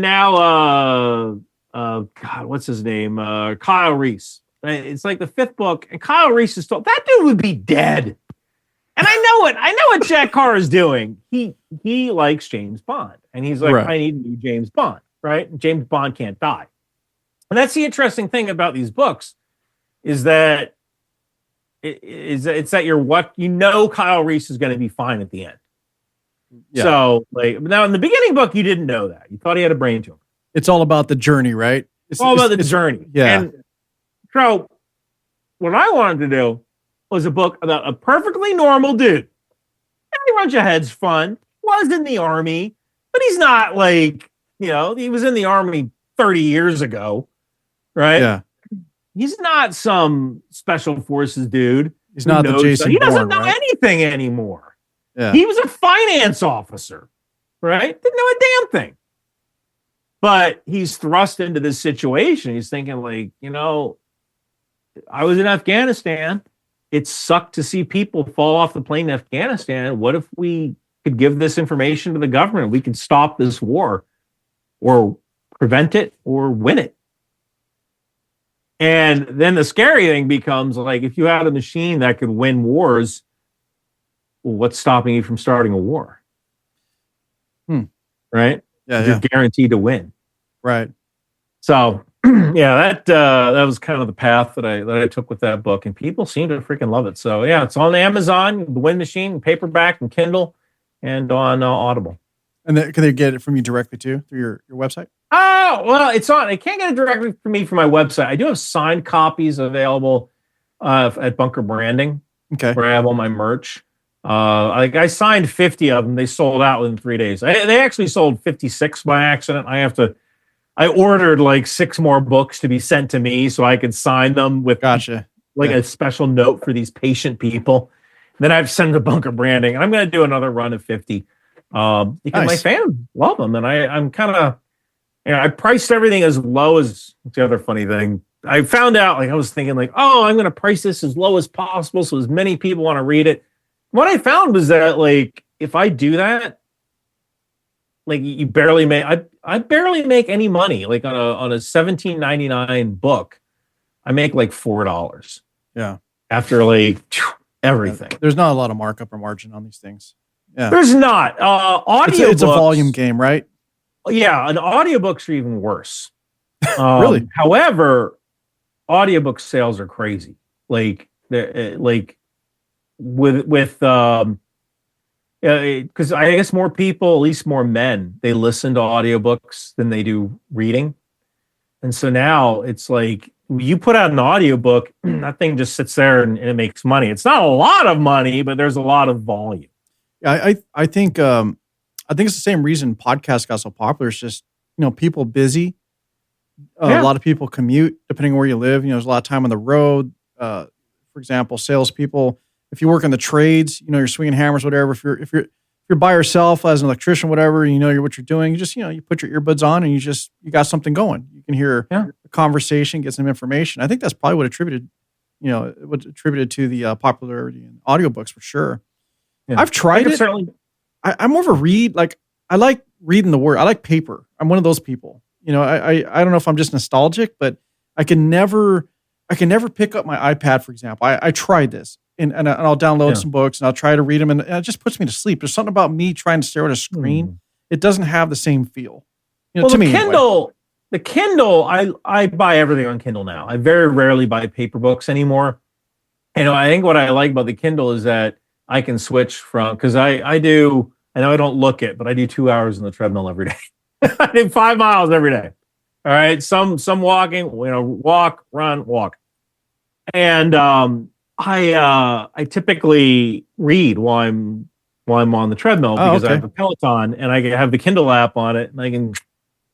Speaker 3: now God, what's his name? Kyle Reese. It's like the fifth book, and Kyle Reese is told that dude would be dead. And I know it. I know what Jack Carr is doing. He likes James Bond, and he's like, I need a new James Bond, right? And James Bond can't die. And that's the interesting thing about these books, is that it's that Kyle Reese is going to be fine at the end. Yeah. So like now in the beginning book, you didn't know that. You thought he had a brain tumor.
Speaker 2: It's all about the journey, right?
Speaker 3: It's all about the journey.
Speaker 2: Yeah.
Speaker 3: And so what I wanted to do was a book about a perfectly normal dude. Every bunch of heads fun. Was in the army, but he's not like, he was in the army 30 years ago, right?
Speaker 2: Yeah.
Speaker 3: He's not some special forces dude.
Speaker 2: He's not the Jason
Speaker 3: He doesn't
Speaker 2: Bourne,
Speaker 3: know anything anymore.
Speaker 2: Yeah.
Speaker 3: He was a finance officer, right? Didn't know a damn thing. But he's thrust into this situation. He's thinking like, I was in Afghanistan. It sucked to see people fall off the plane in Afghanistan. What if we could give this information to the government? We could stop this war or prevent it or win it. And then the scary thing becomes like, if you had a machine that could win wars, well, what's stopping you from starting a war? Right?
Speaker 2: Yeah,
Speaker 3: You're guaranteed to win.
Speaker 2: Right.
Speaker 3: So that was kind of the path that I took with that book, and people seem to freaking love it. So yeah, it's on Amazon, the Wind Machine, paperback and Kindle, and on Audible.
Speaker 2: And can they get it from you directly too through your website?
Speaker 3: Oh well, it's on. They can't get it directly from me from my website. I do have signed copies available at Bunker Branding.
Speaker 2: Okay,
Speaker 3: where I have all my merch. I signed 50 of them. They sold out within 3 days. They actually sold 56 by accident. I ordered like 6 more books to be sent to me so I could sign them with a special note for these patient people. Then I've sent to Bunker Branding, and I'm going to do another run of 50 because my fans love them. And I'm kind of, I priced everything as low as, what's the other funny thing? I found out, I was thinking like, I'm going to price this as low as possible so as many people want to read it. What I found was that like, if I do that, like you barely make, I barely make any money. Like on a $17.99 book, I make like $4.
Speaker 2: Yeah.
Speaker 3: After like everything.
Speaker 2: There's not a lot of markup or margin on these things. Yeah.
Speaker 3: There's not. Audiobooks.
Speaker 2: It's a volume game, right?
Speaker 3: Yeah. And audiobooks are even worse.
Speaker 2: Really?
Speaker 3: However, audiobook sales are crazy. Like with because I guess more people, at least more men, they listen to audiobooks than they do reading. And so now it's like you put out an audiobook, that thing just sits there and it makes money. It's not a lot of money, but there's a lot of volume.
Speaker 2: I think it's the same reason podcasts got so popular. It's just, people busy. A lot of people commute depending on where you live. There's a lot of time on the road. For example, salespeople, if you work in the trades, you're swinging hammers, whatever. If you're by yourself as an electrician, whatever, what you're doing, you just, you put your earbuds on and you got something going. You can hear a conversation, get some information. I think that's probably what attributed to the popularity in audiobooks for sure. Yeah. I've tried it. I'm more of a read. Like I like reading the word. I like paper. I'm one of those people. I don't know if I'm just nostalgic, but I can never pick up my iPad, for example. I tried this. And I'll download some books and I'll try to read them, and it just puts me to sleep. There's something about me trying to stare at a screen. It doesn't have the same feel. To me,
Speaker 3: the Kindle, I buy everything on Kindle now. I very rarely buy paper books anymore. I think what I like about the Kindle is that I can switch from, because I know I don't look it, but I do 2 hours on the treadmill every day. I do 5 miles every day. All right. Some walking, walk, run, walk. And I typically read while I'm on the treadmill because I have a Peloton and I have the Kindle app on it, and I can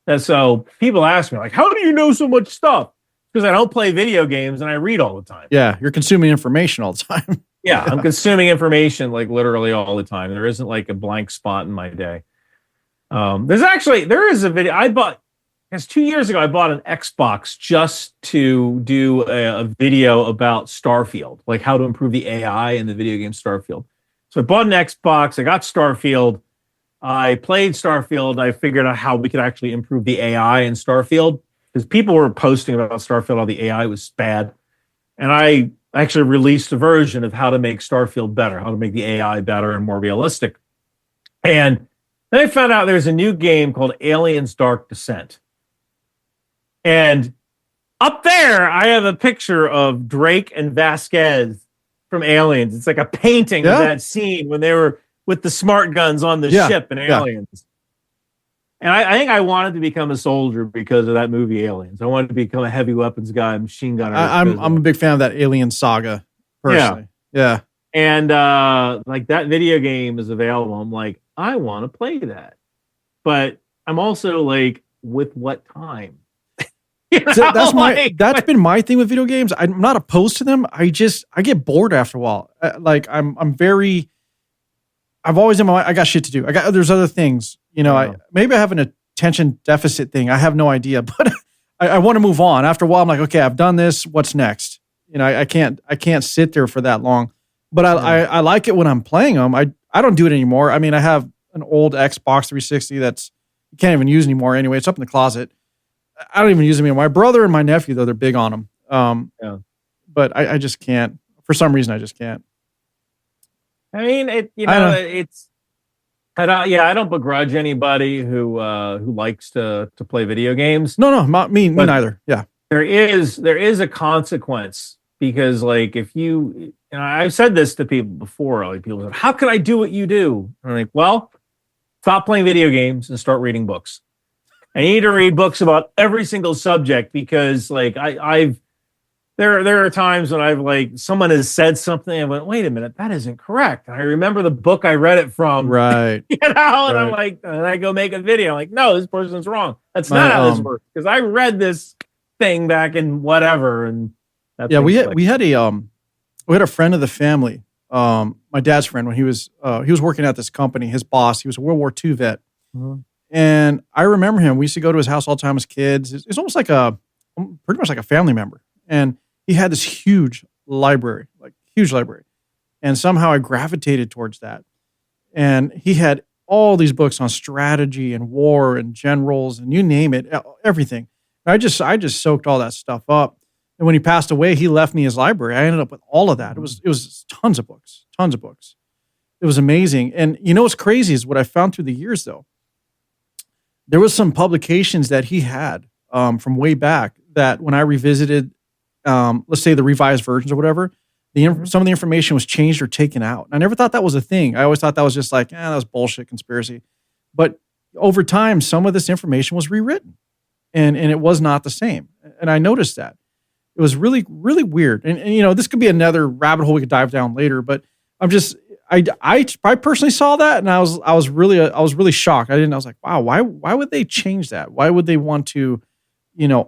Speaker 3: And so people ask me, like, how do you know so much stuff? Because I don't play video games and I read all the time.
Speaker 2: Yeah, you're consuming information all the time.
Speaker 3: Yeah, I'm consuming information like literally all the time. There isn't like a blank spot in my day. There is a video I bought. Because 2 years ago, I bought an Xbox just to do a video about Starfield, like how to improve the AI in the video game Starfield. So I bought an Xbox. I got Starfield. I played Starfield. I figured out how we could actually improve the AI in Starfield because people were posting about Starfield, how the AI was bad. And I actually released a version of how to make Starfield better, how to make the AI better and more realistic. And then I found out there's a new game called Aliens Dark Descent. And up there, I have a picture of Drake and Vasquez from Aliens. It's like a painting of that scene when they were with the smart guns on the ship in Aliens. And I think I wanted to become a soldier because of that movie Aliens. I wanted to become a heavy weapons guy, machine gunner.
Speaker 2: I'm a big fan of that Alien saga, personally. Yeah.
Speaker 3: And like that video game is available. I'm like, I want to play that. But I'm also like, with what time?
Speaker 2: So that's been my thing with video games. I'm not opposed to them. I get bored after a while. I've always in my mind, I got shit to do. There's other things, maybe I have an attention deficit thing. I have no idea, but I want to move on. After a while, I'm like, okay, I've done this. What's next? I can't sit there for that long, but I like it when I'm playing them. I don't do it anymore. I mean, I have an old Xbox 360 that's you can't even use anymore anyway. It's up in the closet. I don't even use them anymore. My brother and my nephew, though, they're big on them. But I just can't. For some reason, I just can't.
Speaker 3: I mean, I don't begrudge anybody who likes to play video games.
Speaker 2: No, not me neither. Yeah.
Speaker 3: There is a consequence because, like, if I've said this to people before, like, people say, how can I do what you do? And I'm like, well, stop playing video games and start reading books. I need to read books about every single subject because, like, there are times when I've like someone has said something and I went, wait a minute, that isn't correct. And I remember the book I read it from,
Speaker 2: right?
Speaker 3: And I'm like, and I go make a video. I'm like, no, this person's wrong. That's not how this works because I read this thing back in whatever. And
Speaker 2: we had a friend of the family, my dad's friend, when he was working at this company. His boss, he was a World War II vet. Mm-hmm. And I remember him. We used to go to his house all the time as kids. It's almost like pretty much like a family member. And he had this huge library. And somehow I gravitated towards that. And he had all these books on strategy and war and generals and you name it, everything. I just soaked all that stuff up. And when he passed away, he left me his library. I ended up with all of that. It was tons of books. It was amazing. And what's crazy is what I found through the years, though. There was some publications that he had from way back that when I revisited, let's say the revised versions or whatever, some of the information was changed or taken out. And I never thought that was a thing. I always thought that was just like, that was bullshit conspiracy. But over time, some of this information was rewritten and it was not the same. And I noticed that. It was really, really weird. And this could be another rabbit hole we could dive down later, but I personally saw that and I was really shocked. I was like, wow, why would they change that? Why would they want to,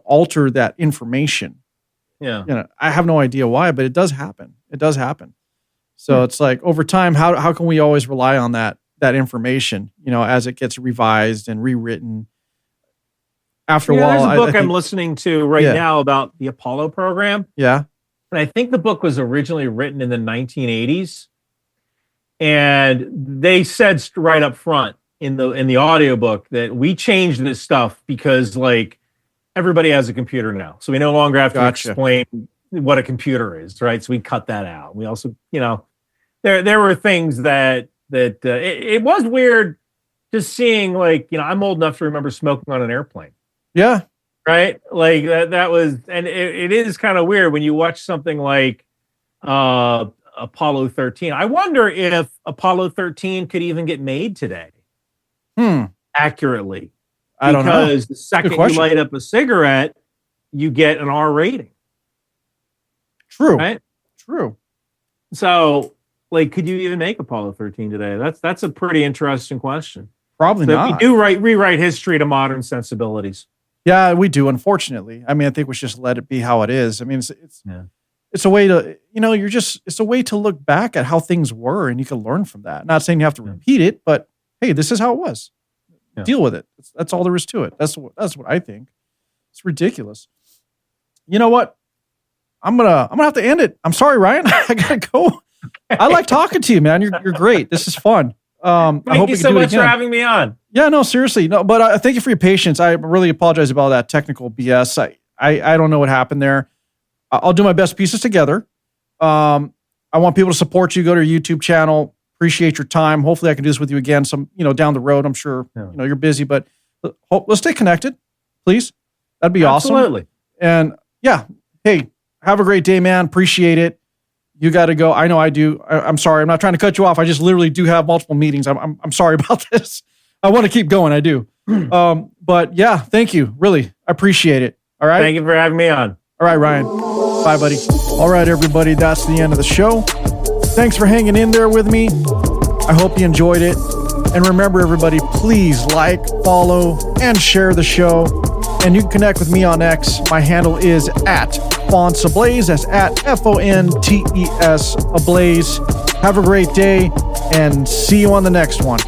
Speaker 2: alter that information?
Speaker 3: Yeah.
Speaker 2: I have no idea why, but it does happen. So it's like over time, how can we always rely on that information, as it gets revised and rewritten? After a while,
Speaker 3: there's a book I'm listening to right now about the Apollo program.
Speaker 2: Yeah.
Speaker 3: And I think the book was originally written in the 1980s. And they said right up front in the audiobook that we changed this stuff because, like, everybody has a computer now. So we no longer have to explain what a computer is, right? So we cut that out. We also, there were things that it was weird just seeing, like, I'm old enough to remember smoking on an airplane.
Speaker 2: Yeah.
Speaker 3: Right? Like that was, and it is kind of weird when you watch something like Apollo 13. I wonder if Apollo 13 could even get made today. Accurately.
Speaker 2: I don't know.
Speaker 3: Because the second you light up a cigarette, you get an R rating.
Speaker 2: True.
Speaker 3: Right?
Speaker 2: True.
Speaker 3: So, like, could you even make Apollo 13 today? That's a pretty interesting question.
Speaker 2: Probably
Speaker 3: So
Speaker 2: not.
Speaker 3: we do rewrite history to modern sensibilities.
Speaker 2: Yeah, we do, unfortunately. I mean, I think we should just let it be how it is. I mean,
Speaker 3: Yeah.
Speaker 2: it's a way to, it's a way to look back at how things were and you can learn from that. Not saying you have to repeat it, but hey, this is how it was.
Speaker 3: Yeah.
Speaker 2: Deal with it. That's all there is to it. That's what I think. It's ridiculous. You know what? I'm gonna have to end it. I'm sorry, Ryan. I gotta go. I like talking to you, man. You're great. This is fun. I hope
Speaker 3: Thank you
Speaker 2: we can
Speaker 3: so
Speaker 2: do it
Speaker 3: much for
Speaker 2: again.
Speaker 3: having me on.
Speaker 2: Yeah, no, seriously. No, but thank you for your patience. I really apologize about that technical BS. I don't know what happened there. I'll do my best pieces together. I want people to support you. Go to your YouTube channel. Appreciate your time. Hopefully I can do this with you again down the road. I'm sure, you're busy, but let's stay connected, please. That'd be awesome.
Speaker 3: Absolutely.
Speaker 2: And yeah, hey, have a great day, man. Appreciate it. You got to go. I know I do. I'm sorry. I'm not trying to cut you off. I just literally do have multiple meetings. I'm sorry about this. I want to keep going. I do. But yeah, thank you. Really, I appreciate it. All right.
Speaker 3: Thank you for having me on.
Speaker 2: All right, Ryan. Bye, buddy. All right, everybody. That's the end of the show. Thanks for hanging in there with me. I hope you enjoyed it. And remember, everybody, please like, follow, and share the show. And you can connect with me on X. My handle is @FontsAblaze. That's @FONTES Ablaze. Have a great day and see you on the next one.